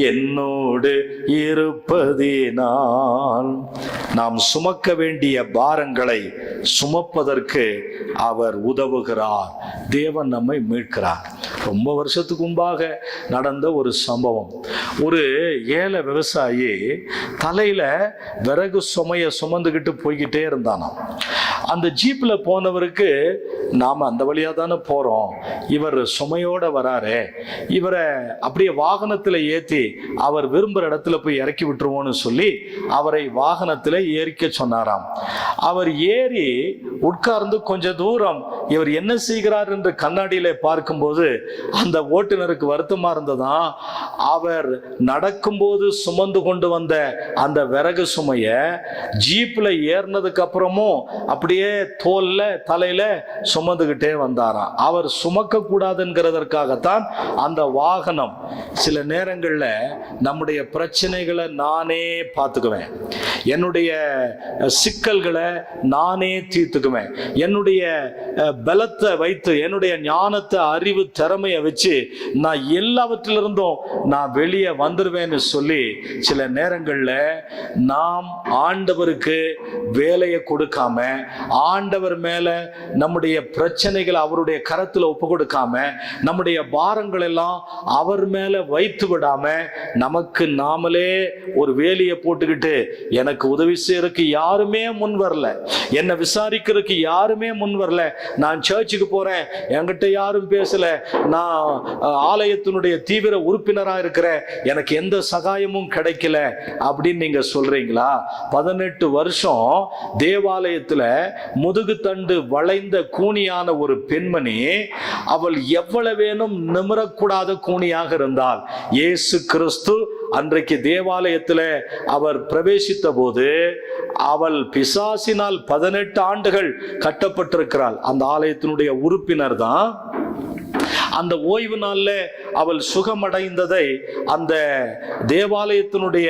என்னோடு இருப்பதினால். நாம் சுமக்க வேண்டிய பாரங்களை சுமப்பதற்கு அவர் உதவுகிறார். தேவன் நம்மை மீட்கிறார். ரொம்ப வருஷத்துக்கு முன்பாக நடந்த ஒரு சம்பவம். ஒரு ஏழை விவசாயி தலையில விறகு சுமைய சுமந்துக்கிட்டு போய்கிட்டே இருந்தானாம். அந்த ஜீப்ல போனவருக்கு, நாம அந்த வழியா தானே போறோம், இவர் சுமையோட வராரு, இவரை அப்படியே வாகனத்துல ஏத்தி அவர் விரும்புற இடத்துல போய் இறக்கி விட்டுருவோம்னு சொல்லி அவரை வாகனத்துல ஏறிக்க சொன்னாராம். அவர் ஏறி உட்கார்ந்து கொஞ்ச தூரம் இவர் என்ன செய்கிறார் என்று கண்ணாடியில பார்க்கும்போது அந்த ஓட்டுநருக்கு வருத்தமா இருந்ததாம். அவர் நடக்கும்போது சுமந்து கொண்டு வந்த அந்த விறகு சுமைய ஜீப்ல ஏறினதுக்கு அப்புறமும் அப்படியே தோல்ல தலையில சுமந்துகிட்டே வந்தாராம். அவர் சுமக்க கூடாதுங்கிறதற்காகத்தான் அந்த வாகனம். சில நேரங்கள்ல நம்முடைய பிரச்சனைகளை நானே பார்த்துக்குவேன், என்னுடைய சிக்கல்களை நானே தீர்த்துக்குவேன், என்னுடைய பலத்தை வைத்து, என்னுடைய ஞானத்தை, அறிவு, திறமையை வச்சு நான் எல்லாவற்றிலிருந்தும் நான் வெளியே வந்துடுவேன்னு சொல்லி சில நேரங்கள்ல நாம் ஆண்டவருக்கு வேலையை கொடுக்காம, ஆண்டவர் மேல நம்முடைய பிரச்சனைகளை அவருடைய கரத்துல ஒப்பு கொடுக்காம, நம்முடைய பாரங்கள் எல்லாம் அவர் மேல வைத்து விடாம, நமக்கு நாமளே ஒரு வேலையை போட்டுக்கிட்டு எனக்கு உதவி செய்யறதுக்கு யாருமே முன் வரல, என்னை விசாரிக்கிறதுக்கு யாருமே முன் வரல, நான் சர்ச்சுக்கு போறேன், என்கிட்ட யாரும் பேசல, நான் ஆலயத்தினுடைய தீவிர உறுப்பினரா இருக்கிறேன், எனக்கு எந்த சகாயமும் கிடைக்கல அப்படின்னு நீங்க சொல்றீங்களா? 18 வருஷம் தேவாலயத்துல முதுகு தண்டு வளைந்த கூனியான ஒரு பெண்மணி, அவள் எவ்வளவேனும் நிமிரக்கூடாத கூனியாக இருந்தால், இயேசு கிறிஸ்து அன்றைக்கு தேவாலயத்தில் அவர் பிரவேசித்த போது அவள் பிசாசினால் 18 ஆண்டுகள் கட்டப்பட்டிருக்கிறாள். அந்த ஆலயத்தினுடைய உறுப்பினர் தான். அந்த ஓய்வு நாள்ல அவள் சுகமடைந்ததை அந்த தேவாலயத்தினுடைய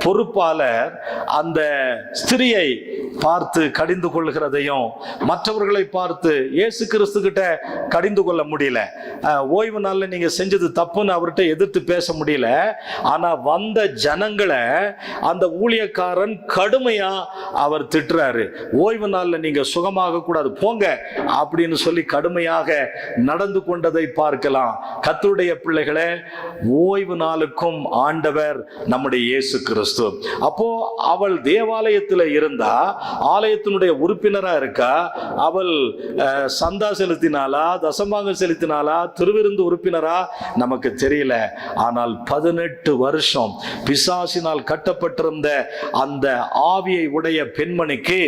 பொறுப்பாளர் அந்த ஸ்திரியை பார்த்து கடிந்து கொள்கிறதையும், மற்றவர்களை பார்த்து இயேசு கிறிஸ்து கிட்ட கடிந்து கொள்ள முடியல. ஓய்வு நாள்ல நீங்க செஞ்சது தப்புன்னு அவர்கிட்ட எதிர்த்து பேச முடியல. ஆனா வந்த ஜனங்களை அந்த ஊழியக்காரன் கடுமையா அவர் திட்டுறாரு. ஓய்வு நாள்ல நீங்க சுகமாக கூடாது, போங்க அப்படின்னு சொல்லி கடுமையாக நடந்து கொண்டதை பார்க்கலாம். கர்த்தருடைய பிள்ளைகளே, ஓய்வு நாளுக்கும் ஆண்டவர் நம்முடைய இயேசு கிறிஸ்து. அப்போ அவள் தேவாலயத்தில் இருந்தா, ஆலயத்தினுடைய உறுப்பினரா இருக்கா, அவள் சந்தா செலுத்தினாலா, தசமாங்கம் செலுத்தினாலா, திருவிருந்து உறுப்பினரா நமக்கு தெரியல. ஆனால் 18 வருஷம் பிசாசினால் கட்டப்பட்டிருந்த அந்த ஆவியை உடைய பெண்மணிக்கு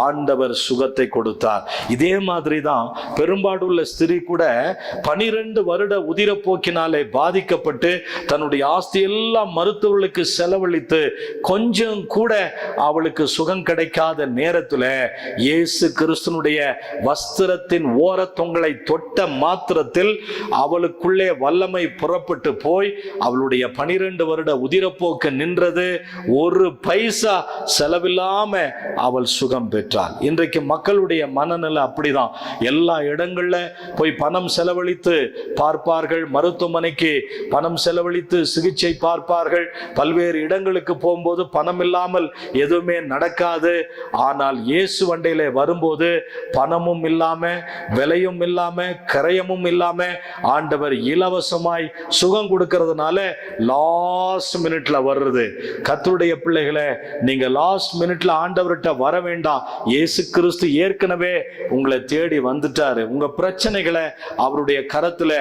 ஆண்டவர் சுகத்தை கொடுத்தார். இதே மாதிரி தான் பெரும்பாடுள்ள ஸ்திரீ கூட 12 வருட உதிரப்போக்கினாலே பாதிக்கப்பட்டு தன்னுடைய ஆஸ்தி எல்லாம் மருத்துவர்களுக்கு செலவழித்து கொஞ்சம் கூட அவளுக்கு சுகம் கிடைக்காத நேரத்துல இயேசு கிறிஸ்துனுடைய வஸ்திரத்தின் ஓரத்தொங்களை தொட்ட மாத்திரத்தில் அவளுக்குள்ளே வல்லமை புறப்பட்டு போய் அவளுடைய 12 வருட உதிரப்போக்கு நின்றது. ஒரு பைசா செலவில்லாம அவள் சுகம் பெற்றாள். இன்றைக்கு மக்களுடைய மனநிலை அப்படிதான். எல்லா இடங்கள்ல போய் பணம் செலவழித்து பார்ப்பார்கள், மருத்துவமனைக்கு பணம் செலவழித்து சிகிச்சை பார்ப்பார்கள். பல்வேறு இடங்களுக்கு போகும்போது பணம் இல்லாமல் எதுவுமே நடக்காது. ஆனால் இயேசு வண்டையில வரும்போது பணமும் இல்லாம, விலையும் இல்லாம, கரையமும் இல்லாம ஆண்டவர் இலவசமாய் சுகம் கொடுக்கிறதுனால லாஸ்ட் மினிட்ல வருது. கர்த்தருடைய பிள்ளைகளை, நீங்க லாஸ்ட் மினிட்ல ஆண்டவர்கிட்ட வர வேண்டாம். இயேசு கிறிஸ்து ஏற்கனவே உங்களை தேடி வந்துட்டாரு. உங்க பிரச்சனைகளை அவருடைய கரத்துல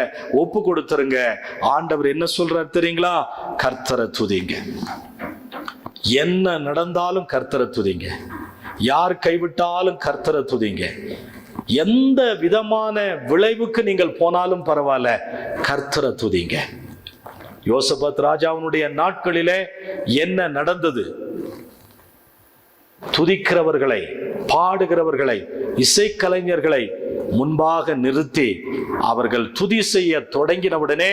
ஒப்பு கொடுத்துருங்க. ஆண்டவர் என்ன சொல்றாரு தெரியுங்களா? கர்த்தரை துதிங்க. என்ன நடந்தாலும் கர்த்தரை துதிங்க. யார் கைவிட்டாலும் கர்த்தரை துதிங்க. எந்த விதமான விளைவுக்கு நீங்கள் போனாலும் பரவாயில்ல, கர்த்தரை துதிங்க. யோசபாத் ராஜாவினுடைய நாட்களிலே என்ன நடந்தது? துதிக்கிறவர்களை, பாடுகிறவர்களை, இசைக்கலைஞர்களை முன்பாக நிறுத்தி அவர்கள் துதி செய்ய தொடங்கினவுடனே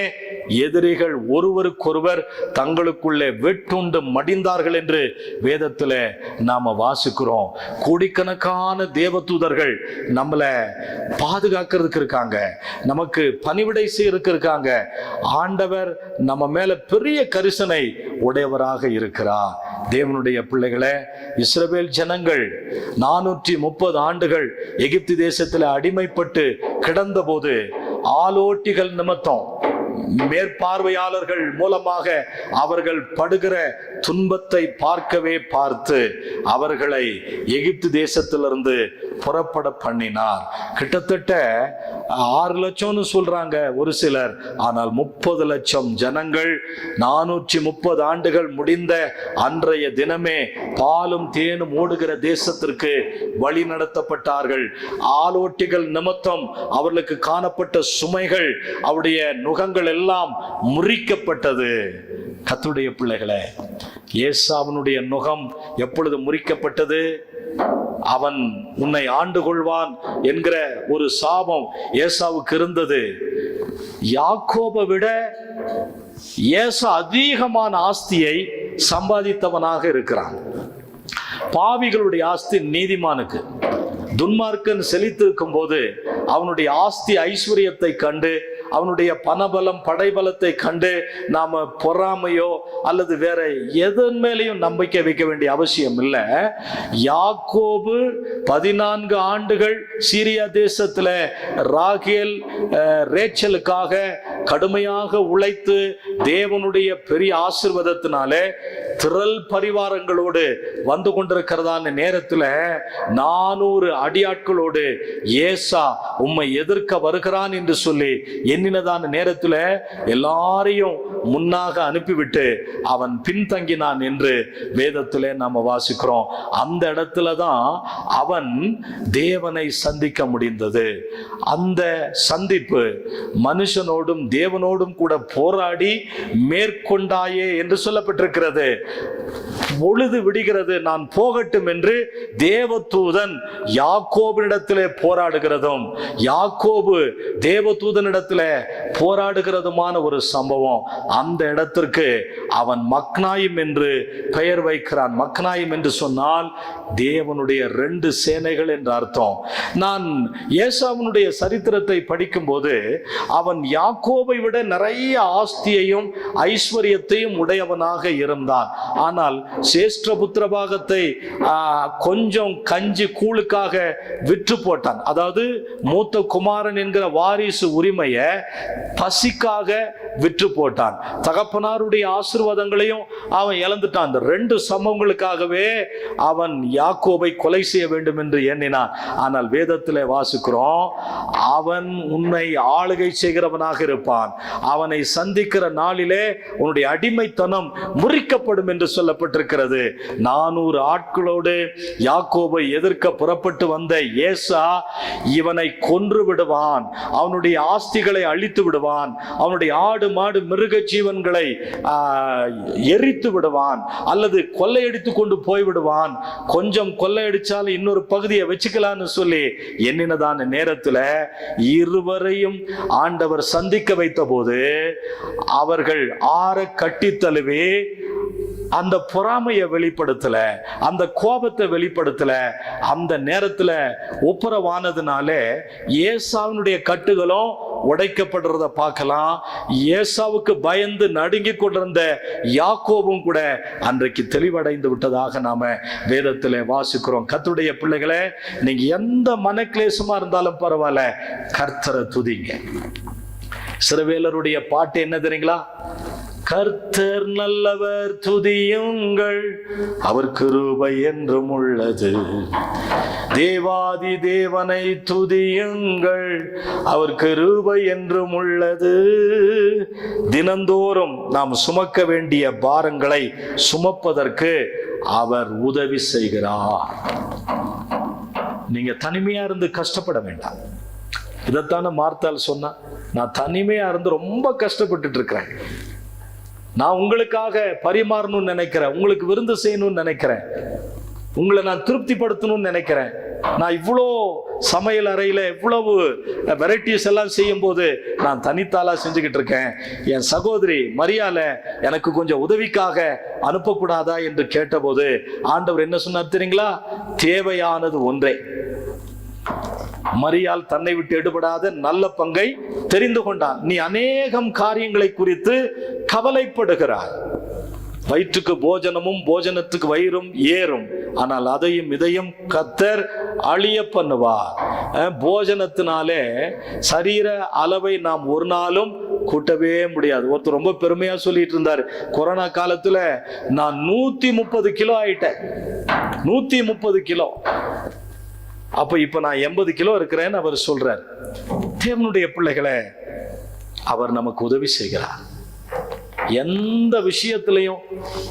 எதிரிகள் ஒருவருக்கொருவர் தங்களுக்குள்ளே வெட்டுண்டு மடிந்தார்கள் என்று வேதத்தில் நாம வாசிக்கிறோம். கோடிக்கணக்கான தேவதூதர்கள் நம்மளை பாதுகாக்கிறதுக்கு இருக்காங்க, நமக்கு பணிவிடை செய்யறதுக்கு இருக்காங்க. ஆண்டவர் நம்ம மேல பெரிய கரிசனை உடையவராக இருக்கிறார். தேவனுடைய பிள்ளைகளே, இஸ்ரவேல் ஜனங்கள் 430 ஆண்டுகள் எகிப்து தேசத்தில் அடிமைப்பட்டு கிடந்த போது ஆலோட்டிகள் நிமித்தம், மேற்பார்வையாளர்கள் மூலமாக அவர்கள் படுகிற துன்பத்தை பார்க்கவே பார்த்து அவர்களை எகிப்து தேசத்திலிருந்து புறப்பட பண்ணினார். கிட்டத்தட்ட 6 லட்சம்னு சொல்றாங்க ஒரு சிலர், ஆனால் 30 லட்சம் ஜனங்கள் 430 ஆண்டுகள் முடிந்த அன்றைய தினமே பாலும் தேனும் ஓடுகிற தேசத்திற்கு வழி நடத்தப்பட்டார்கள். ஆலோட்டிகள் நிமித்தம் அவர்களுக்கு காணப்பட்ட சுமைகள், அவருடைய நுகங்கள் எல்லாம் முறிக்கப்பட்டது. கர்த்தருடைய பிள்ளைகளே, ஏசாவினுடைய நுகம் எப்பொழுது முறிக்கப்பட்டது? அவன் உன்னை ஆண்டு கொள்வான் என்கிற ஒரு சாபம் ஏசாவுக்கு இருந்தது. யாக்கோபை விட ஏசா அதிகமான ஆஸ்தியை சம்பாதித்தவனாக இருக்கிறான். பாவிகளுடைய ஆஸ்தி நீதிமானுக்கு. துன்மார்க்கன் செழித்திருக்கும் போது அவனுடைய ஆஸ்தி ஐஸ்வர்யத்தை கண்டு, அவனுடைய பணபலம் படைபலத்தை கண்டு நாம பொறாமையோ அல்லது வேற எதன் மேலேயும் நம்பிக்கை வைக்க வேண்டிய அவசியம் இல்லை. யாக்கோபு 14 ஆண்டுகள் சீரியா தேசத்துல ராகேல் ரேச்சலுக்காக கடுமையாக உழைத்து தேவனுடைய பெரிய ஆசீர்வாதத்தினாலே திரள் பரிவாரங்களோடு வந்து கொண்டிருக்கிறதான நேரத்துல 400 அடியாட்களோடு ஏசா உம்மை எதிர்க்க வருகிறான் என்று சொல்லி எண்ணினதான நேரத்துல எல்லாரையும் முன்னாக அனுப்பிவிட்டு அவன் பின்தங்கினான் என்று வேதத்திலே நாம வாசிக்கிறோம். அந்த இடத்துலதான் அவன் தேவனை சந்திக்க முடிந்தது. அந்த சந்திப்பு மனுஷனோடும் தேவனோடும் கூட போராடி மேற்கொண்டாயே என்று சொல்லப்பட்டிருக்கிறது. பொழுது விடுகிறது, நான் போகட்டும் என்று தேவதூதன் யாக்கோபினிடத்திலே போராடுகிறதும் யாக்கோபு தேவதூதனிடத்திலே போராடுகிறதுமான ஒரு சம்பவம். அந்த இடத்திற்கு அவன் மக்னாயிம் என்று பெயர் வைக்கிறான். மக்னாயிம் என்று சொன்னால் தேவனுடைய 2 சேனைகள் என்று அர்த்தம். நான் ஏசாவினுடைய சரித்திரத்தை படிக்கும் போது அவன் யாக்கோபை விட நிறைய ஆஸ்தியையும் ஐஸ்வர்யத்தையும் உடையவனாக இருந்தான். ஆனால் சேஷ்ட புத்திரபாகத்தை கொஞ்சம் கஞ்சி கூழுக்காக விற்று போட்டான். அதாவது மூத்த குமாரன் என்கிற வாரிசு உரிமையை பசிக்காக விற்று போட்டான். தகப்பனாருடைய ஆசீர்வாதங்களையும் அவன் இழந்துட்டான். அந்த 2 சம்பவங்களுக்காகவே அவன் யாக்கோபை கொலை செய்ய வேண்டும் என்று எண்ணினான். ஆனால் வேதத்திலே வாசிக்கிறோம், அவன் உன்னை ஆளுகை செய்கிறவனாக இருப்பான், அவனை சந்திக்கிற நாளிலே உன்னுடைய அடிமைத்தனம் முறிக்கப்படும் என்று சொல்லப்பட்டிருக்கிறது. 400 ஆட்களோடு யாக்கோபை எதிர்க்க புறப்பட்டு வந்த ஏசா இவனை கொன்று விடுவான், அவனுடைய ஆஸ்திகளை அழித்து விடுவான், அவனுடைய ஆடு மாடு மிருக ஜீவன்களை எரித்து விடுவான் அல்லது கொள்ளையடித்து கொண்டு போய் விடுவான். கொஞ்சம் கொள்ளையடிச்சாலும் இன்னொரு பகுதியை வச்சுக்கலான்னு சொல்லி எண்ணினதான நேரத்தில் இருவரையும் ஆண்டவர் சந்திக்க வைத்த போது அவர்கள் ஆற கட்டி தழுவி அந்த பொறாமையை வெளிப்படுத்தல, அந்த கோபத்தை வெளிப்படுத்தல. அந்த நேரத்தில் ஒப்புரவானதுனாலே ஏசாவினுடைய கட்டுகளும் உடைக்கப்படுறத பார்க்கலாம். ஏசாவுக்கு பயந்து நடுங்கி கொண்டிருந்த யாக்கோபும் கூட அன்றைக்கு தெளிவடைந்து விட்டதாக நாம வேதத்தில் வாசிக்கிறோம். கர்த்தருடைய பிள்ளைகளே, நீங்க எந்த மனக்லேசமா இருந்தாலும் பரவாயில்ல, கர்த்தரை துதிங்க. இஸ்ரவேலருடைய பாட்டு என்ன தெரியுங்களா? கர்த்தர் நல்லவர், துதியுங்கள், அவர் கிருபை என்றும் உள்ளது. தேவாதி தேவனை துதியுங்கள், அவர் கிருபை என்றும் உள்ளது. தினந்தோறும் நாம் சுமக்க வேண்டிய பாரங்களை சுமப்பதற்கு அவர் உதவி செய்கிறார். நீங்க தனிமையா இருந்து கஷ்டப்பட வேண்டாம். இதைத்தான மார்த்தாள் சொன்னா, நான் தனிமையா இருந்து ரொம்ப கஷ்டப்பட்டுட்டு இருக்கிறேன், நான் உங்களுக்காக பரிமாறணும்னு நினைக்கிறேன், உங்களுக்கு விருந்து செய்யணும்னு நினைக்கிறேன், உங்களை நான் திருப்திப்படுத்தணும்னு நினைக்கிறேன், நான் இவ்வளோ சமையல் அறையில் இவ்வளவு வெரைட்டிஸ் எல்லாம் செய்யும் போது நான் தனித்தாளா செஞ்சுக்கிட்டு இருக்கேன், என் சகோதரி மரியாதை எனக்கு கொஞ்சம் உதவிக்காக அனுப்பக்கூடாதா என்று கேட்டபோது ஆண்டவர் என்ன சொன்னார் தெரியுங்களா? தேவையானது ஒன்றே. மரியாள் தன்னை விட்டு எடுபடாத நல்ல பங்கை தெரிந்து கொண்டான். நீ அநேகம் காரியங்களை குறித்து கவலைப்படுகிறாய். வயிற்றுக்கு போஜனமும் போஜனத்துக்கு வயிறும் ஏறும், ஆனால் அதையும் இதையும் கர்த்தர் அழிய பண்ணுவார். போஜனத்தினாலே சரீர அளவை நாம் ஒரு நாளும் கூட்டவே முடியாது. ஒருத்தர் ரொம்ப பெருமையா சொல்லிட்டு இருந்தார், கொரோனா காலத்துல நான் 130 கிலோ ஆயிட்டேன். 130 கிலோ. அப்ப இப்ப நான் 80 கிலோ இருக்கிறேன்னு அவர் சொல்றார். தேவனுடைய பிள்ளைகளை, அவர் நமக்கு உதவி செய்கிறார். எந்த விஷயத்திலையும்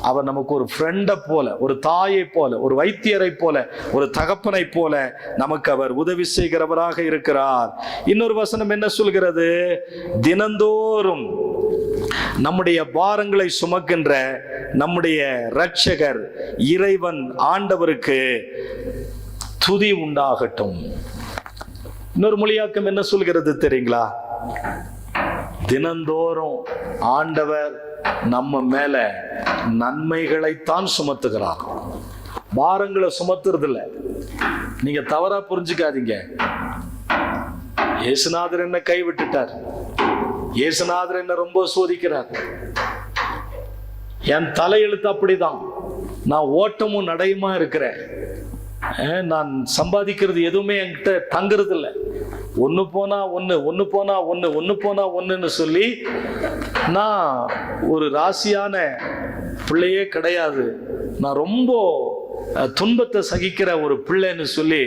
அவர் நமக்கு ஒரு ஃப்ரெண்டை போல, ஒரு தாயை போல, ஒரு வைத்தியரை போல, ஒரு தகப்பனை போல நமக்கு அவர் உதவி செய்கிறவராக இருக்கிறார். இன்னொரு வசனம் என்ன சொல்கிறது? தினந்தோறும் நம்முடைய பாரங்களை சுமக்கின்ற நம்முடைய இரட்சகர் இறைவன் ஆண்டவருக்கு துதி உண்டாகட்டும். இன்னொரு மொழியாக்கம் என்ன சொல்கிறது தெரியுங்களா? தினந்தோறும் ஆண்டவர் நம்ம மேல நன்மைகளைத்தான் சுமத்துகிறார், பாரங்களை சுமத்துறது இல்லை. நீங்க தவறா புரிஞ்சுக்காதீங்க. இயேசுநாதர் என்ன கைவிட்டுட்டார், இயேசுநாதர் என்ன ரொம்ப சோதிக்கிறார். என் தலையெழுத்து அப்படிதான். நான் ஓட்டமும் நடையுமா இருக்கிறேன். நான் சம்பாதிக்கிறது எதுவுமே என்கிட்ட தங்குறது இல்லை. ஒன்று போனா ஒன்று, ஒன்று போனா ஒன்று, ஒன்று போனா ஒன்றுன்னு சொல்லி நான் ஒரு ராசியான பிள்ளையே கிடையாது, நான் ரொம்ப துன்பத்தை சகிக்கிற ஒரு பிள்ளைன்னு சொல்லி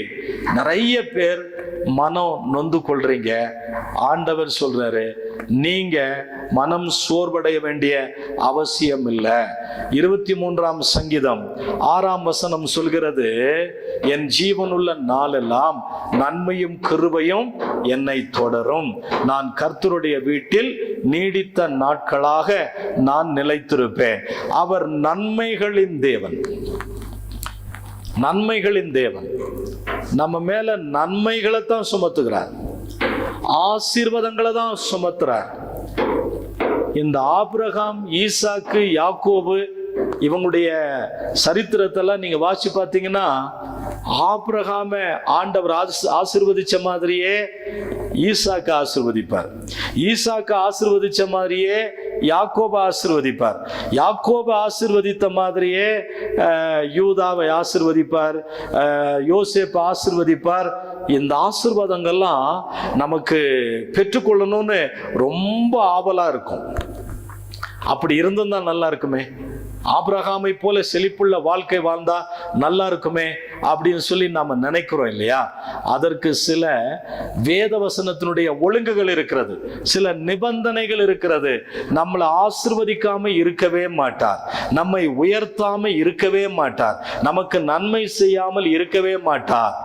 நிறைய பேர் மனம் நொந்து கொள்றீங்க. ஆண்டவர் சொல்றாரு, நீங்க மனம் சோர்வடைய வேண்டிய அவசியம் இல்லை. 23ஆம் சங்கீதம் 6ஆம் வசனம் சொல்கிறது, என் ஜீவனுள்ள நாளெல்லாம் நன்மையும் கிருபையும் என்னை தொடரும், நான் கர்த்தருடைய வீட்டில் நீடித்த நாட்களாக நான் நிலைத்திருப்பேன். அவர் நன்மைகளின் தேவன், நன்மைகளின் தேவன். நம்ம மேல நன்மைகளை தான் சுமத்துகிறார், ஆசீர்வாதங்களை தான் சுமத்துறார். இந்த ஆபிரகாம், ஈசாக்கு, யாக்கோபு இவங்களுடைய சரித்திரத்தெல்லாம் நீங்க வாசி பார்த்தீங்கன்னா, ஆபிரகாம ஆண்டவர் ஆசீர்வதிச்ச மாதிரியே ஈசாக்கு ஆசீர்வதிப்பார், ஈசாக்கு ஆசீர்வதிச்ச மாதிரியே யாக்கோபை ஆசீர்வதிப்பார், யாக்கோபை ஆசீர்வதித்த மாதிரியே யூதாவை ஆசீர்வதிப்பார், யோசேப்பை ஆசீர்வதிப்பார். இந்த ஆசீர்வாதங்கள்லாம் நமக்கு பெற்றுக்கொள்ளணும்னு ரொம்ப ஆவலா இருக்கும். அப்படி இருந்தும் தான் நல்லா இருக்குமே, ஆபிரகாமை போல செழிப்புள்ள வாழ்க்கை வாழ்ந்தா நல்லா இருக்குமே அப்படின்னு சொல்லி நாம நினைக்கிறோம் இல்லையா? அதற்கு சில வேதவசனத்தினுடைய ஒழுங்குகள் இருக்கிறது, சில நிபந்தனைகள் இருக்கிறது. நம்மளை ஆசீர்வதிக்காம இருக்கவே மாட்டார், நம்மை உயர்த்தாம இருக்கவே மாட்டார், நமக்கு நன்மை செய்யாமல் இருக்கவே மாட்டார்.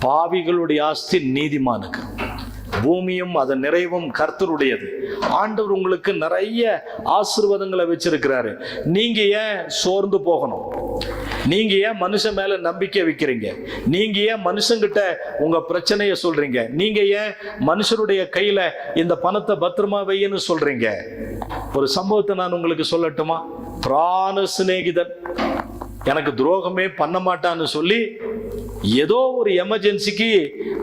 பாவிகளுடைய ஆஸ்தி நீதிமானுக்கு, பூமியும் அதன் நிறைவும் கர்த்தருடையது. ஆண்டவர் உங்களுக்கு நிறைய ஆசீர்வாதங்களை வச்சிருக்கிறாரு. நீங்க ஏன் சோர்ந்து போகணும்? நீங்க ஏன் மனுஷன் மேல நம்பிக்கை வைக்கிறீங்க? நீங்க ஏன் மனுஷங்கிட்ட உங்க பிரச்சனைய சொல்றீங்க? நீங்க ஏன் மனுஷருடைய கையில இந்த பணத்தை பத்திரமா வைன்னு சொல்றீங்க? ஒரு சம்பவத்தை நான் உங்களுக்கு சொல்லட்டுமா? பிராண சிநேகிதன், எனக்கு துரோகமே பண்ண மாட்டான்னு சொல்லி ஏதோ ஒரு எமர்ஜென்சிக்கு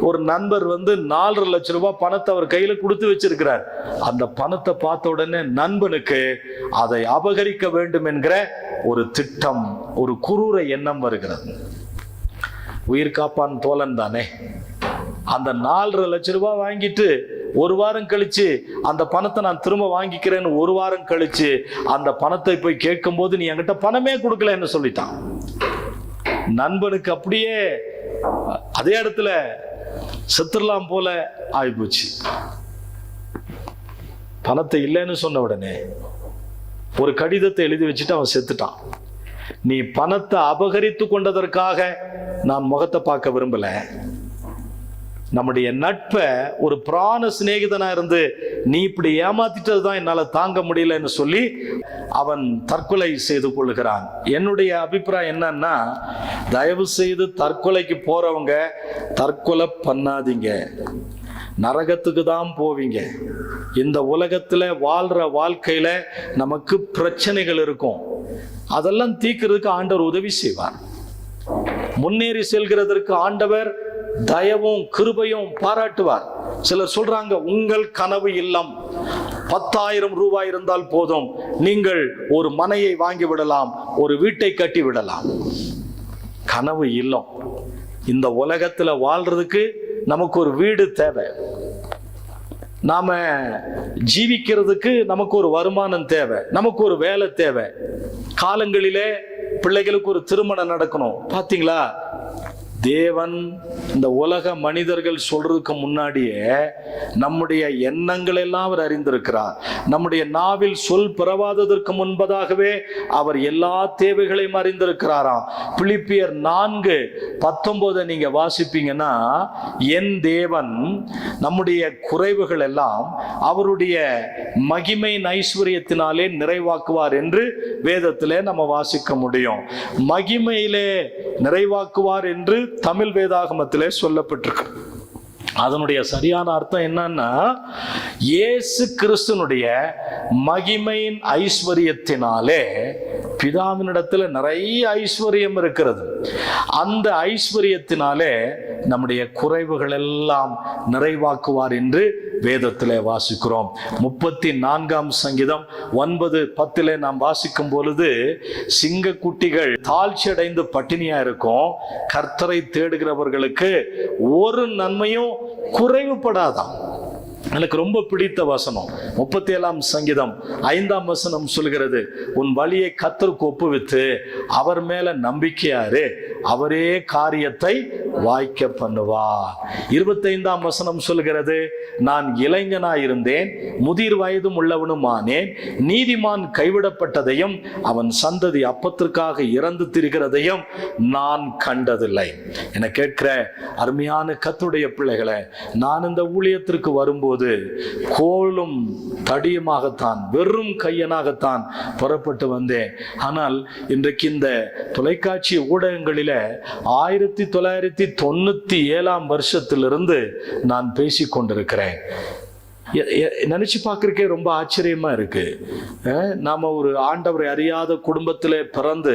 ஒரு நண்பர் 4.5 லட்சம் ரூபாய் பணத்தை அவர் கையில கொடுத்து வச்சிருக்கிறார். அந்த பணத்தை பார்த்த உடனே நண்பனுக்கு அதை அபகரிக்க வேண்டும் என்கிற ஒரு திட்டம், ஒரு குரூர எண்ணம் வருகிறது. உயிர் காப்பான் தோழன் தானே. அந்த 4.5 லட்சம் ரூபாய் வாங்கிட்டு ஒரு வாரம் கழிச்சு அந்த பணத்தை நான் திரும்ப வாங்கிக்கிறேன்னு ஒரு வாரம் கழிச்சு அந்த பணத்தை போய் கேட்கும் போது நீ என்கிட்ட பணமே கொடுக்கலன்னு சொல்லிட்டான். நண்பனுக்கு அப்படியே அதே இடத்துல செத்துடலாம் போல ஆயிப்போச்சு. பணத்தை இல்லைன்னு சொன்ன உடனே ஒரு கடிதத்தை எழுதி வச்சுட்டு அவன் செத்துட்டான். நீ பணத்தை அபகரித்து கொண்டதற்காக நான் முகத்தை பார்க்க விரும்பல. நம்முடைய நட்பை ஒரு பிராண சிநேகிதனா இருந்து நீ இப்படி ஏமாத்திட்டதுதான் என்னால தாங்க முடியலன்னு சொல்லி அவன் தற்கொலை செய்து கொள்கிறான். என்னுடைய அபிப்பிராயம் என்னன்னா, தயவு செய்து தற்கொலைக்கு போறவங்க தற்கொலை பண்ணாதீங்க, நரகத்துக்கு தான் போவீங்க. இந்த உலகத்துல வாழ்ற வாழ்க்கையில நமக்கு பிரச்சனைகள் இருக்கும், அதெல்லாம் தீர்க்கிறதுக்கு ஆண்டவர் உதவி செய்வார். முன்னேறி செல்கிறதற்கு ஆண்டவர் தயவும் கிருபையும் பாராட்டுவார். சிலர் சொல்றாங்க, உங்கள் கனவு இல்லம் 10,000 ரூபாய் இருந்தால் போதும், நீங்கள் ஒரு மனையை வாங்கி விடலாம், ஒரு வீட்டை கட்டி விடலாம். கனவு இல்லம். இந்த உலகத்துல வாழ்றதுக்கு நமக்கு ஒரு வீடு தேவை, நாம ஜீவிக்கிறதுக்கு நமக்கு ஒரு வருமானம் தேவை, நமக்கு ஒரு வேலை தேவை. காலங்களிலே பிள்ளைகளுக்கு ஒரு திருமணம் நடக்கணும். பாத்தீங்களா, தேவன் இந்த உலக மனிதர்கள் சொல்றதுக்கு முன்னாடியே நம்முடைய எண்ணங்கள் எல்லாம் அவர் அறிந்திருக்கிறார். நம்முடைய நாவில் சொல் பிறவாததற்கு முன்பதாகவே அவர் எல்லா தேவைகளையும் அறிந்திருக்கிறாராம். பிலிப்பியர் 4:19 நீங்க வாசிப்பீங்கன்னா, என் தேவன் நம்முடைய குறைவுகள் எல்லாம் அவருடைய மகிமையின் ஐஸ்வர்யத்தினாலே நிறைவாக்குவார் என்று வேதத்திலே நம்ம வாசிக்க முடியும். மகிமையிலே நிறைவாக்குவார் என்று தமிழ் வேதாகமத்திலே சொல்லப்பட்டிருக்கு. அதனுடைய சரியான அர்த்தம் என்னன்னா, இயேசு கிறிஸ்துனுடைய மகிமையின் ஐஸ்வர்யத்தினாலே பிதாவினிடத்துல நிறைய ஐஸ்வர்யம் இருக்கிறது. அந்த ஐஸ்வர்யத்தினாலே நம்முடைய குறைவுகள் எல்லாம் நிறைவாக்குவார் என்று வேதத்திலே வாசிக்கிறோம். 34ஆம் சங்கீதம் 9:10 நாம் வாசிக்கும் பொழுது, சிங்கக்குட்டிகள் தாழ்ச்சி அடைந்து பட்டினியா இருக்கும், கர்த்தரை தேடுகிறவர்களுக்கு ஒரு நன்மையும் குறைவுபடாதாம். எனக்கு ரொம்ப பிடித்த வசனம் 37ஆம் சங்கீதம் 5ஆம் வசனம் சொல்கிறது, உன் வழியை கர்த்தருக்கு ஒப்புவித்து அவர் மேல நம்பிக்கையாரு, அவரே காரியத்தை வாய்க்க பண்ணுவார். 25ஆம் வசனம் சொல்கிறது, நான் இளைஞனாயிருந்தேன், முதிர் வயதும் உள்ளவனுமானேன், நீதிமான் கைவிடப்பட்டதையும் அவன் சந்ததி அப்பத்திற்காக இறந்து திரிகிறதையும் நான் கண்டதில்லை. என கேட்கிற அருமையான கர்த்தருடைய பிள்ளைகளை, நான் இந்த ஊழியத்திற்கு வரும்போது கோலும் தடியுமாகத்தான், வெறும் கையனாகத்தான் புறப்பட்டு வந்தேன். ஆனால் இன்றைக்கு இந்த தொலைக்காட்சி ஊடகங்களில 1997ஆம் வருஷத்திலிருந்து நான் பேசிக் கொண்டிருக்கிறேன். நினைச்சு பார்க்கறக்கே ரொம்ப ஆச்சரியமா இருக்கு. நாம ஒரு ஆண்டவரை அறியாத குடும்பத்திலே பிறந்து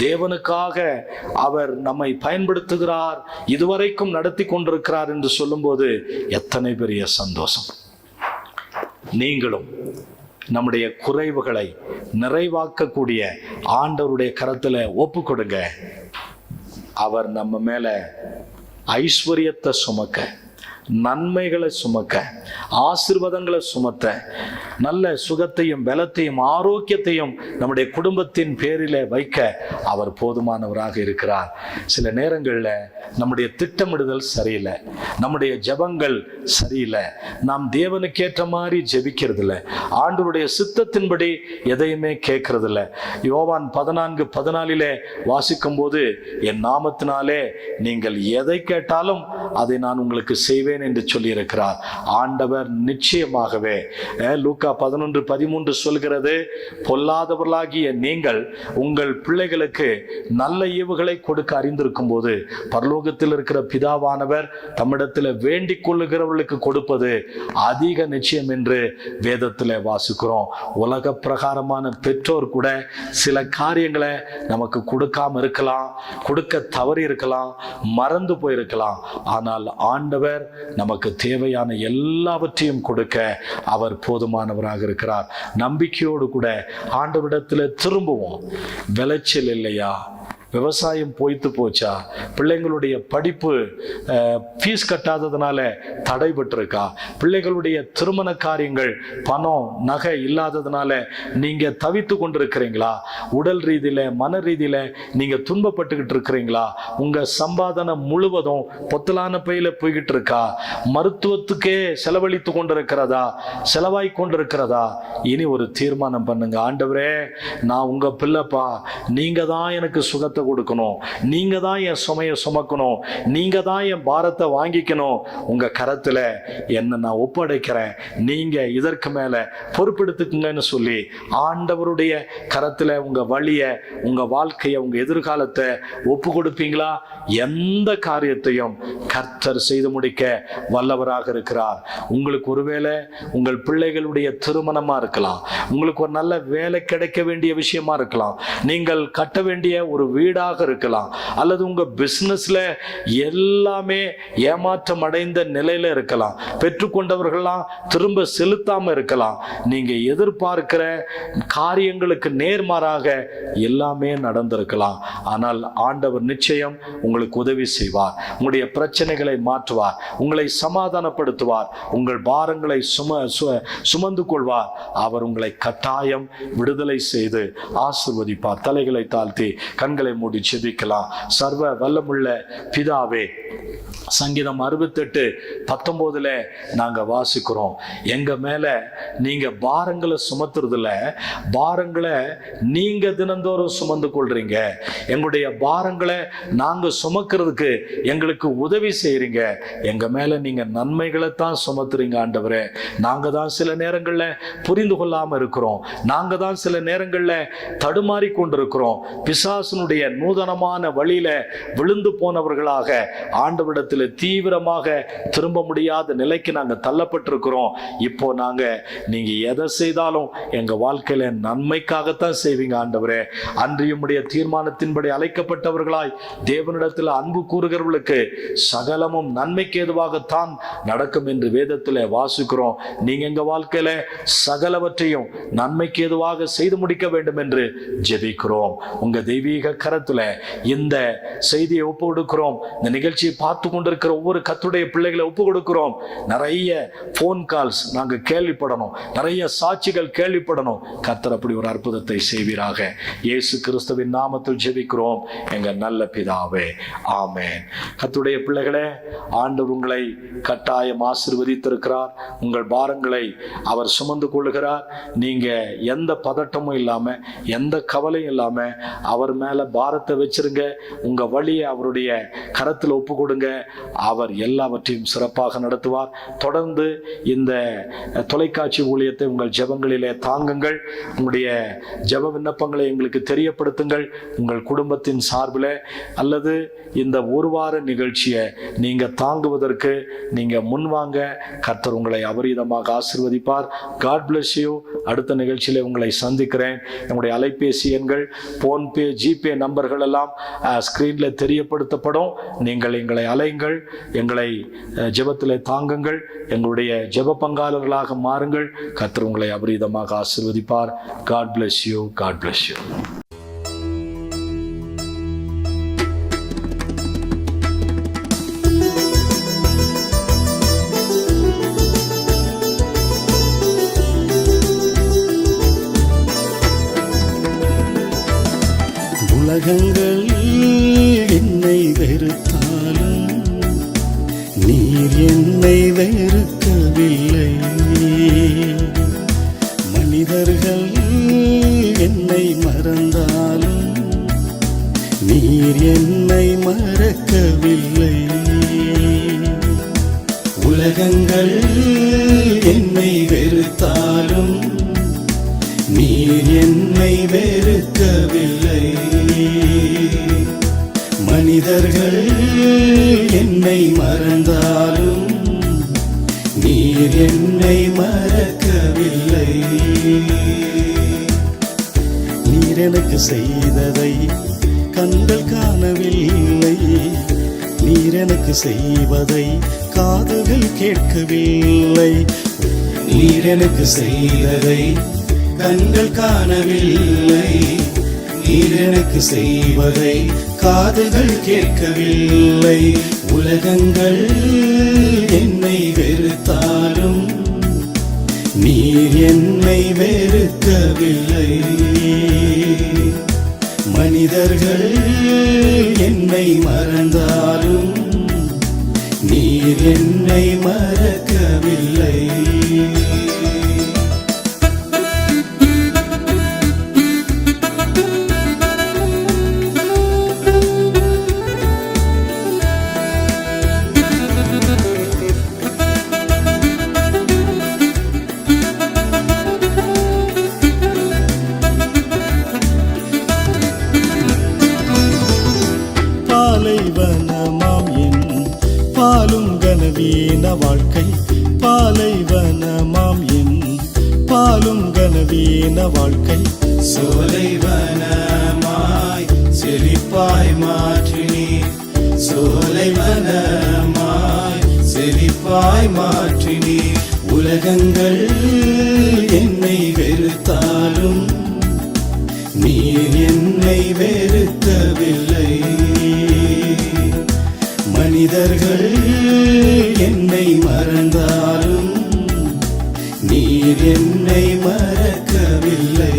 தேவனுக்காக அவர் நம்மை பயன்படுத்துகிறார், இதுவரைக்கும் நடத்தி கொண்டிருக்கிறார் என்று சொல்லும்போது எத்தனை பெரிய சந்தோஷம். நீங்களும் நம்முடைய குறைவுகளை நிறைவாக்கக்கூடிய ஆண்டவருடைய கரத்துல ஒப்பு கொடுங்க. அவர் நம்ம மேல ஐஸ்வர்யத்தை சுமக்க, நன்மைகளை சுமக்க, ஆசீர்வாதங்களை சுமத்த, நல்ல சுகத்தையும் பலத்தையும் ஆரோக்கியத்தையும் நம்முடைய குடும்பத்தின் பேரில வைக்க அவர் போதுமானவராக இருக்கிறார். சில நேரங்களில் நம்முடைய திட்டமிடுதல் சரியில்லை, நம்முடைய ஜெபங்கள் சரியில்லை, நாம் தேவனுக்கேற்ற மாதிரி ஜெபிக்கிறது இல்லை, ஆண்டவருடைய சித்தத்தின்படி எதையுமே கேட்கறது இல்லை. யோவான் 14:14 வாசிக்கும் போது, என் நாமத்தினாலே நீங்கள் எதை கேட்டாலும் அதை நான் உங்களுக்கு செய்வேன் என்று சொல்லி இருக்கிறார் ஆண்டவர். நிச்சயமாகவே லூக்கா 11:13 சொல்கிறது, பொல்லாதவர்களாகிய நீங்கள் உங்கள் பிள்ளைகளுக்கு நல்ல ஈவுகளை கொடுக்க அறிந்திருக்கும் போது பரலோகத்தில் இருக்கிற பிதாவானவர் தம்மிடத்தில் வேண்டிக் கொள்ளுகிறவர்களுக்கு கொடுப்பது அதிக நிச்சயம் என்று வேதத்தில் வாசிக்கிறோம். உலக பிரகாரமான பெற்றோர் கூட சில காரியங்களை நமக்கு கொடுக்காம இருக்கலாம், கொடுக்க தவறி இருக்கலாம், மறந்து போயிருக்கலாம். ஆனால் ஆண்டவர் நமக்கு தேவையான எல்லாவற்றையும் கொடுக்க அவர் போதுமானவராக இருக்கிறார். நம்பிக்கையோடு கூட ஆண்டவரிடத்தில் திரும்புவோம். விளைச்சல் இல்லையா? விவசாயம் பொய்த்து போச்சா? பிள்ளைங்களுடைய படிப்பு ஃபீஸ் கட்டாததுனால தடைபட்டிருக்கா? பிள்ளைகளுடைய திருமண காரியங்கள் பணம் நகை இல்லாததுனால நீங்க தவித்து கொண்டிருக்கிறீங்களா? உடல் ரீதியில மன ரீதியில நீங்க துன்பப்பட்டுக்கிட்டு இருக்கிறீங்களா? உங்க சம்பாதனம் முழுவதும் பொத்தலான பையில போய்கிட்டு இருக்கா? மருத்துவத்துக்கே செலவழித்து கொண்டிருக்கிறதா? செலவாய் கொண்டிருக்கிறதா? இனி ஒரு தீர்மானம் பண்ணுங்க. ஆண்டவரே, நான் உங்க பிள்ளைப்பா, நீங்க தான் எனக்கு சுகத்தை கொடுக்கணும், நீங்க தான் என் சுமையை சுமக்கணும், நீங்க தான் என் பாரத்தை வாங்கிக்கணும். உங்க கரத்துல என்ன நான் ஒப்படைக்கிறேன், நீங்க இதற்கு மேல பொறுப்பெடுத்துக்குங்கன்னு சொல்லி ஆண்டவருடைய கரத்துல உங்க வழிய, உங்க வாழ்க்கைய, உங்க எதிர்காலத்தை ஒப்பு கொடுப்பீங்களா? எந்த காரியத்தையும் கர்த்தர் செய்து முடிக்க வல்லவராக இருக்கிறார். உங்களுக்கு ஒருவேளை உங்கள் பிள்ளைகளுடைய திருமணமா இருக்கலாம், உங்களுக்கு ஒரு நல்ல வேலை கிடைக்க வேண்டிய விஷயமா இருக்கலாம், நீங்கள் கட்ட வேண்டிய ஒரு வீடாக இருக்கலாம், அல்லது உங்க பிசினஸ்ல எல்லாமே ஏமாற்றம் அடைந்த நிலையில இருக்கலாம், பெற்றுக்கொண்டவர்கள்லாம் திரும்ப செலுத்தாம இருக்கலாம். நீங்க எதிர்பார்க்கிற காரியங்களுக்கு நேர்மாறாக எல்லாமே நடந்திருக்கலாம். ஆனால் ஆண்டவர் நிச்சயம் உங்களுக்கு உதவி செய்வார், உங்களுடைய பிரச்சனைகளை மாற்றுவார், உங்களை சமாதானப்படுத்துவார், உங்கள் பாரங்களை சுமந்து கொள்வார். அவர் உங்களை கட்டாயம் விடுதலை செய்து ஆசீர்வதிப்பார். தலைகளை தாழ்த்தி கண்களை மூடி ஜெபிக்கலாம். சர்வ வல்லமுள்ள பிதாவே, சங்கீதம் 68:19 நாங்க வாசிக்கிறோம், எங்க மேல நீங்க பாரங்களை சுமத்துறதுல பாரங்களை நீங்க தினந்தோறும் சுமந்து கொள்றீங்க. எங்களுடைய பாரங்களை நாங்க சுமக்கிறதுக்கு எங்களுக்கு உதவி செய்றீங்க. எங்க மேல நீங்க நன்மைகளை தான் சுமத்துறீங்க ஆண்டவரே. நாங்க தான் சில நேரங்கள்ல புரிந்து கொள்ளாம இருக்கிறோம், நாங்க தான் சில நேரங்கள்ல தடுமாறி கொண்டிருக்கிறோம். பிசாசனுடைய நூதனமான வழியில விழுந்து போனவர்களாக ஆண்டவரிடத்தில் தீவிரமாக திரும்ப முடியாத நிலைக்கு நாங்க தள்ளப்பட்டிருக்கிறோம். இப்போ நாங்க நீங்க எதை செய்தாலும் எங்க வாழ்க்கையில நன்மைக்காகத்தான் செய்வீங்க ஆண்டவரே. அன்றியும் உடைய தீர்மானத்தின்படி அழைக்கப்பட்டவர்களாய் தேவனிடத்தில் அன்பு கூறுகிறவர்களுக்கு சகலமும் நன்மைக்கு ஏதுவாகத்தான் நடக்கும் என்று வேதத்தில் வாசிக்கிறோம். நீங்க எங்க வாழ்க்கையில சகலவற்றையும் நன்மைக்கு ஏதுவாக செய்து முடிக்க வேண்டும் என்று ஜெபிக்கிறோம். உங்க தெய்வீக கரத்துல இந்த செய்தியை ஒப்பு கொடுக்கிறோம். இந்த நிகழ்ச்சியை பார்த்து கொண்டிருக்கிற ஒவ்வொரு கர்த்தருடைய பிள்ளைகளை ஒப்பு கொடுக்கிறோம். நிறைய போன் கால்ஸ் நாங்க கேள்விப்படணும், நிறைய சாட்சிகள் கேள்விப்படணும். கர்த்தர் அப்படி ஒரு அற்புதத்தை செய்வீராக. இயேசு கிறிஸ்துவின் நாமத்தில் ஜெபிக்கிறோம் எங்க நல்ல பிதாவே, ஆமென். கர்த்தருடைய பிள்ளைகளே, ஆண்டவர் உங்களை கட்டாயம் ஆசீர்வதித்திருக்கிறார். உங்கள் பாரங்களை அவர் சுமந்து கொள்ளுகிறார். நீங்க எந்த பதட்டமும் இல்லாம, எந்த கவலையும் இல்லாம அவர் மேல பாரத்தை வச்சிருங்க. உங்க வழியை அவருடைய கரத்தில் ஒப்பு கொடுங்க. அவர் எல்லாவற்றையும் சிறப்பாக நடத்துவார். தொடர்ந்து இந்த தொலைக்காட்சி ஊழியத்தை உங்கள் ஜெபங்களிலே தாங்குங்கள். உங்களுடைய ஜெப விண்ணப்பங்களை எங்களுக்கு தெரியப்படுத்துங்கள். உங்கள் குடும்பத்தின் சார்பில் அல்லது இந்த ஒரு வார நிகழ்ச்சியை நீங்க தாங்குவதற்கு நீங்க முன்வாங்க. கர்த்தர் உங்களை அபரிதமாக ஆசீர்வதிப்பார். God bless you. அடுத்த நிகழ்ச்சியில உங்களை சந்திக்கிறேன். என்னுடைய அலைபேசி எண்கள், போன்பே, ஜிபே நம்பர்கள் எல்லாம் ஸ்கிரீன்ல தெரியப்படுத்தப்படும். நீங்கள் எங்களை அலையுங்கள், எங்களை ஜெபத்திலே தாங்குங்கள், எங்களுடைய ஜெப பங்காளர்களாக மாறுங்கள். கர்த்தர் உங்களை அபரிதமாக ஆசீர்வதிப்பார். God bless you. God bless you. உலகங்கள் என்னை வெறுத்தாலும் வெறுக்கவில்லை. மனிதர்கள் என்னை மறந்தாலும் நீர் என்னை மறக்கவில்லை. உலகங்கள் என்னை வெறுத்தாலும் நீர் என்னை வெறுக்கவில்லை. மனிதர்கள் என்னை மறந்தாலும் நீர் என்னை மறக்கவில்லை. நீர் எனக்கு செய்ததை கண்கள் காணவில்லை. நீர் எனக்கு செய்வதை காதுகள் கேட்கவில்லை. நீர் எனக்கு செய்ததை கண்கள் காணவில்லை. நீர் எனக்கு செய்வதை காதுகள் கேட்கவில்லை. உலகங்கள் என்னை வெறுத்தாலும் நீர் என்னை வெறுக்கவில்லை. மனிதர்கள் என்னை மறந்தாலும் நீர் என்னை மறக்கவில்லை. பாலைவனமாம் என் பாலும் கனவீன வாழ்க்கை. பாலைவனமாம் என் பாலும் கனவீன வாழ்க்கை. சோலைவனமாய் செழிப்பாய் மாற்றினீர். சோலைவனமாய் செழிப்பாய் மாற்றினீர். உலகங்கள் என்னை வெறுத்தாலும் நீர் என்னை வெறுக்கவில்லை. மனிதர்கள் என்னை மறந்தாலும் நீர் என்னை மறக்கவில்லை.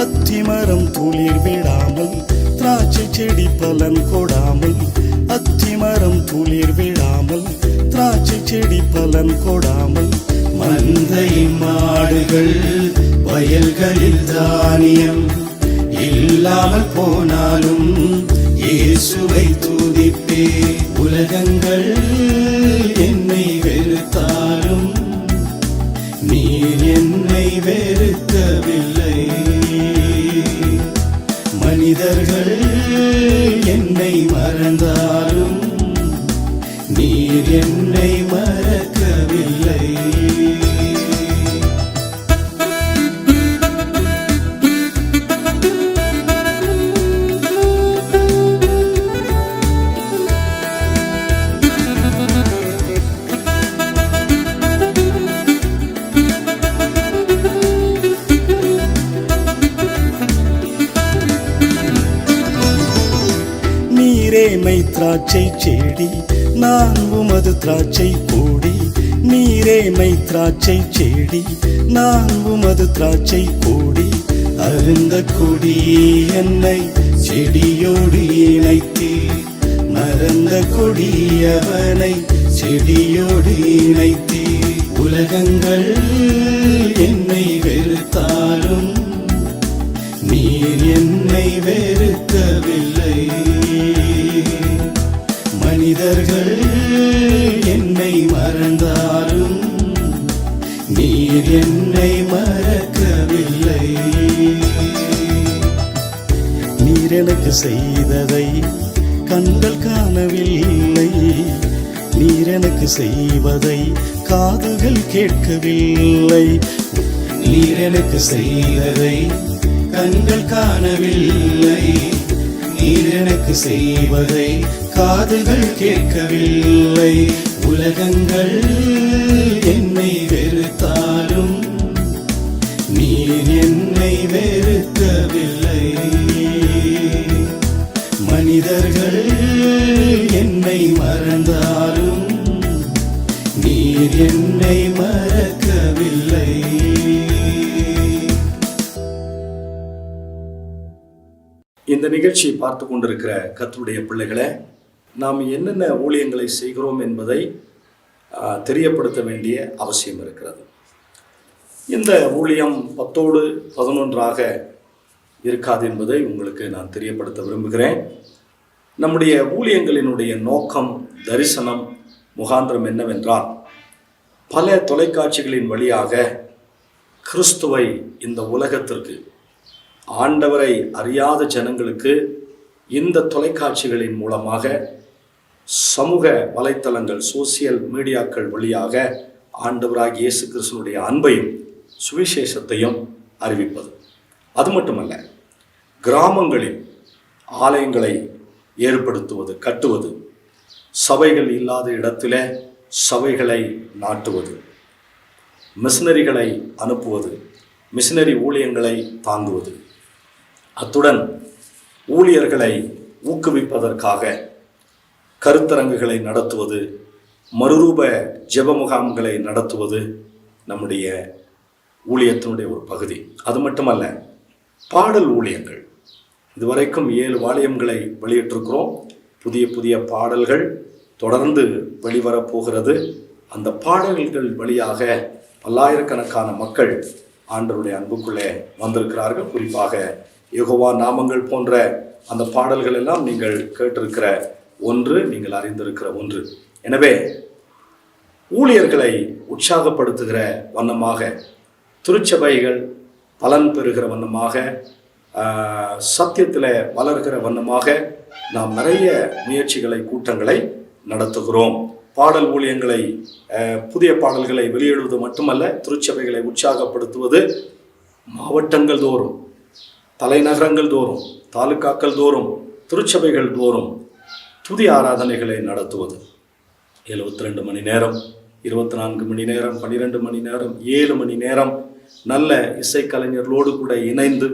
அத்திமரம் துளிர் விடாமல் திராட்சை செடி பலன் கொடாமல். அத்திமரம் துளிர் விடாமல் திராட்சை செடி பலன் கொடாமல். மந்தையின் மாடுகள் வயல்களில் தானியம் இல்லாமல் போனாலும் இயேசுவை துதிப்பே. உலகங்கள் என்னை வெறுத்தாலும் நீர் என்னை வெறுக்கவில்லை. மனிதர்கள் என்னை மறந்தாலும் நீர் என்னை மறக்கவில்லை. நீரேமை திராட்சை செடி நான் உமது திராட்சை கொடி. நீரேமை திராட்சை செடி நான் உமது திராட்சை கொடி. அருந்த கொடி என்னை செடியோடு இணைத்தீர். மறந்த கொடி அவனை செடியோடு இணைத்தீர். உலகங்கள் என்னை வெறுத்தாலும் நீர் என்னை வெறுக்கவில்லை. மனிதர்கள் என்னை மறந்தாலும் நீர் என்னை மறக்கவில்லை. நீர் எனக்கு செய்ததை கண்கள் காணவில்லை. நீர் எனக்கு செய்வதை காதுகள் கேட்கவில்லை. நீர் எனக்கு செய்ததை கண்கள் காணவில்லை. நீர் எனக்கு செய்வதை காதுகள் கேட்கவில்லை. உலகங்கள் என்னை வெறுத்தாலும் நீர் என்னை வெறுக்கவில்லை. இந்த நிகழ்ச்சியை பார்த்து கொண்டிருக்கிற கர்த்தருடைய பிள்ளைகளே, நாம் என்னென்ன ஊழியங்களை செய்கிறோம் என்பதை தெரியப்படுத்த வேண்டிய அவசியம் இருக்கிறது. இந்த ஊழியம் 10ஓடு 11ஆக இருக்காது என்பதை உங்களுக்கு நான் தெரியப்படுத்த விரும்புகிறேன். நம்முடைய ஊழியங்களினுடைய நோக்கம், தரிசனம், முகாந்திரம் என்னவென்றால், பல தொலைக்காட்சிகளின் வழியாக கிறிஸ்துவை இந்த உலகத்திற்கு, ஆண்டவரை அறியாத ஜனங்களுக்கு இந்த தொலைக்காட்சிகளின் மூலமாக, சமூக வலைத்தளங்கள், சோசியல் மீடியாக்கள் வழியாக ஆண்டவராகிய இயேசு கிறிஸ்துவினுடைய அன்பையும் சுவிசேஷத்தையும் அறிவிப்பது. அது மட்டுமல்ல, கிராமங்களில் ஆலயங்களை ஏற்படுத்துவது, கட்டுவது, சபைகள் இல்லாத இடத்திலே சபைகளை நாட்டுவது, மிஷனரிகளை அனுப்புவது, மிஷனரி ஊழியங்களை தாங்குவது, அத்துடன் ஊழியர்களை ஊக்குவிப்பதற்காக கருத்தரங்குகளை நடத்துவது, மறுரூப ஜெப முகாம்களை நடத்துவது நம்முடைய ஊழியத்தினுடைய ஒரு பகுதி. அது மட்டுமல்ல, பாடல் ஊழியங்கள். இதுவரைக்கும் 7 வால்யங்களை வெளியிட்டிருக்கிறோம். புதிய புதிய பாடல்கள் தொடர்ந்து வெளிவரப்போகிறது. அந்த பாடல்கள் வழியாக பல்லாயிரக்கணக்கான மக்கள் ஆண்டவருடைய அன்புக்குள்ளே வந்திருக்கிறார்கள். குறிப்பாக யெகோவா நாமங்கள் போன்ற அந்த பாடல்கள் எல்லாம் நீங்கள் கேட்டிருக்கிற ஒன்று, நீங்கள் அறிந்திருக்கிற ஒன்று. எனவே ஊழியர்களை உற்சாகப்படுத்துகிற வண்ணமாக, திருச்சபைகள் பலன் பெறுகிற வண்ணமாக, சத்தியத்தில் வளர்கிற வண்ணமாக நாம் நிறைய முயற்சிகளை, கூட்டங்களை நடத்துகிறோம். பாடல் ஊழியங்களை, புதிய பாடல்களை வெளியிடுவது மட்டுமல்ல, திருச்சபைகளை உற்சாகப்படுத்துவது, மாவட்டங்கள் தோறும், தலைநகரங்கள் தோறும், தாலுக்காக்கள் தோறும், திருச்சபைகள் தோறும் புதிய ஆராதனைகளை நடத்துவது. 72 மணி நேரம், 24 மணி நேரம், 12 மணி நேரம், 7 மணி நேரம் நல்ல இசைக்கலைஞர்களோடு கூட இணைந்து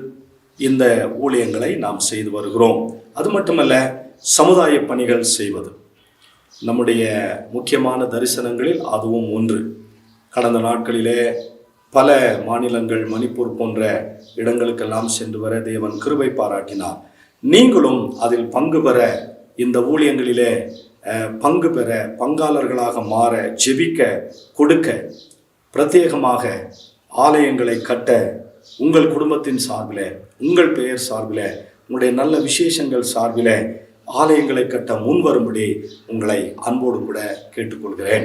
இந்த ஊழியங்களை நாம் செய்து வருகிறோம். அது மட்டுமல்ல, சமுதாய பணிகள் செய்வது நம்முடைய முக்கியமான தரிசனங்களில் அதுவும் ஒன்று. கடந்த நாட்களிலே பல மாநிலங்கள், மணிப்பூர் போன்ற இடங்களுக்கெல்லாம் சென்று வர தேவன் கிருபை பாராட்டினார். நீங்களும் அதில் பங்கு பெற, இந்த ஊழியங்களிலே பங்கு பெற, பங்காளர்களாக மாற, ஜெபிக்க, கொடுக்க, பிரத்யேகமாக ஆலயங்களை கட்ட, உங்கள் குடும்பத்தின் சார்பில், உங்கள் பெயர் சார்பில், உங்களுடைய நல்ல விசேஷங்கள் சார்பில் ஆலயங்களை கட்ட முன்வரும்படி உங்களை அன்போடு கூட கேட்டுக்கொள்கிறேன்.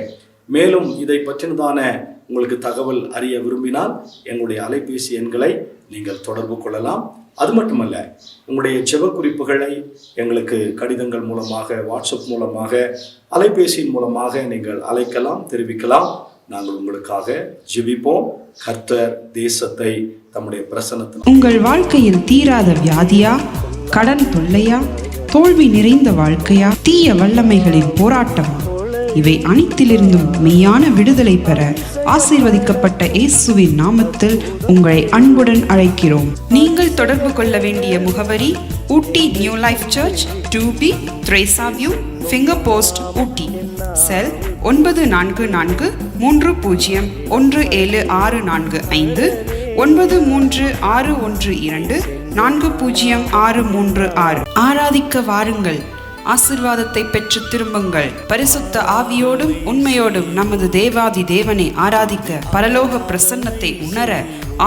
மேலும் இதை பற்றினதான உங்களுக்கு தகவல் அறிய விரும்பினால் எங்களுடைய அலைபேசி எண்களை நீங்கள் தொடர்பு கொள்ளலாம். அது மட்டுமல்ல, உங்களுடைய ஜெப குறிப்புகளை எங்களுக்கு கடிதங்கள் மூலமாக, வாட்ஸ்அப் மூலமாக, அலைபேசியின் மூலமாக நீங்கள் அழைக்கலாம், தெரிவிக்கலாம். நாங்கள் உங்களுக்காக ஜெபிப்போம். கர்த்தர் தேசத்தை தம்முடைய பிரசன்னத்தில். உங்கள் வாழ்க்கையில் தீராத வியாதியா, கடன் தொல்லையா, தோல்வி நிறைந்த வாழ்க்கையா, தீய வல்லமைகளின் போராட்டமா, இவை அனைத்திலிருந்தும் மெய்யான விடுதலை பெற ஆசீர்வதிக்கப்பட்ட இயேசுவின் நாமத்தில் உங்களை அன்புடன் அழைக்கிறோம். நீங்கள் தொடர்பு கொள்ள வேண்டிய முகவரி: Ooty new life church, 2B Theresa view, finger post, Ooty. Cell 9443017645, 9361240636. ஆராதிக்க வாருங்கள், ஆசீர்வாதத்தை பெற்று திரும்புங்கள். பரிசுத்த ஆவியோடும் உண்மையோடும் நமது தேவாதி தேவனை ஆராதிக்க, பரலோக பிரசன்னத்தை உணர,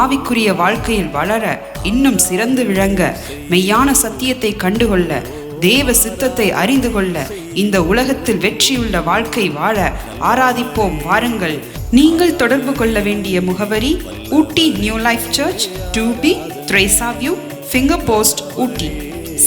ஆவிக்குரிய வாழ்க்கையில் வளர, இன்னும் சிறந்து விளங்க, மெய்யான சத்தியத்தை கண்டுகொள்ள, தேவ சித்தத்தை அறிந்து கொள்ள, இந்த உலகத்தில் வெற்றியுள்ள வாழ்க்கை வாழ ஆராதிப்போம் வாருங்கள். நீங்கள் தொடர்பு கொள்ள வேண்டிய முகவரி: Ooty new life church, 2B Theresa view, finger post, Ooty.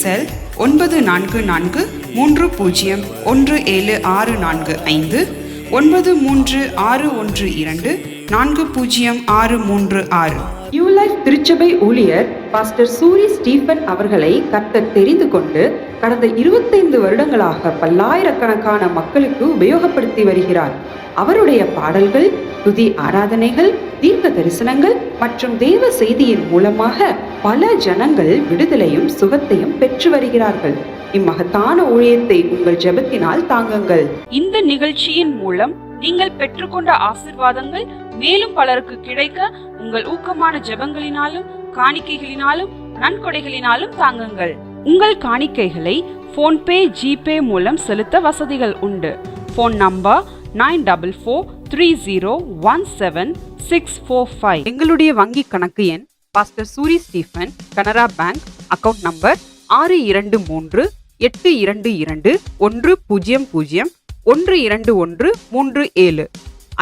Cell 9443017645, 9361240636. New life திருச்சபை ஊழியர் பாஸ்டர் சூரி ஸ்டீபன் அவர்களை கர்த்தர் தெரிந்து கொண்டு கடந்த 25 வருடங்களாக பல்லாயிரக்கணக்கான மக்களுக்கு உபயோகப்படுத்தி வருகிறார். அவருடைய பாடல்கள், துதி ஆராதனைகள், தீர்க்க தரிசனங்கள் மற்றும் தேவ செய்தியின் மூலமாக பல ஜனங்கள் விடுதலையும் சுகத்தையும் பெற்று வருகிறார்கள். இம்மகத்தான ஊழியத்தை உங்கள் ஜெபத்தினால் தாங்குங்கள். இந்த நிகழ்ச்சியின் மூலம் நீங்கள் பெற்றுக்கொண்ட ஆசீர்வாதங்கள் மேலும் பலருக்கு கிடைக்க உங்கள் ஊக்கமான ஜெபங்களினாலும், காணிக்கைகளினாலும், நன்கொடைகளினாலும் தாங்குங்கள். உங்கள் காணிக்கைகளை போன்பே, ஜிபே மூலம் செலுத்த வசதிகள் உண்டு. Phone number 9443017645. எங்களுடைய வங்கி கணக்கு எண் pastor Suri Stephen, Canara bank, account number 623810012137.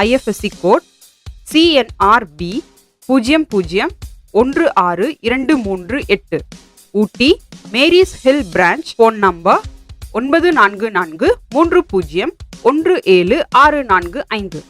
IFSC code CNRB 0016238. Ooty Mary's hill branch. Phone number 9443017645.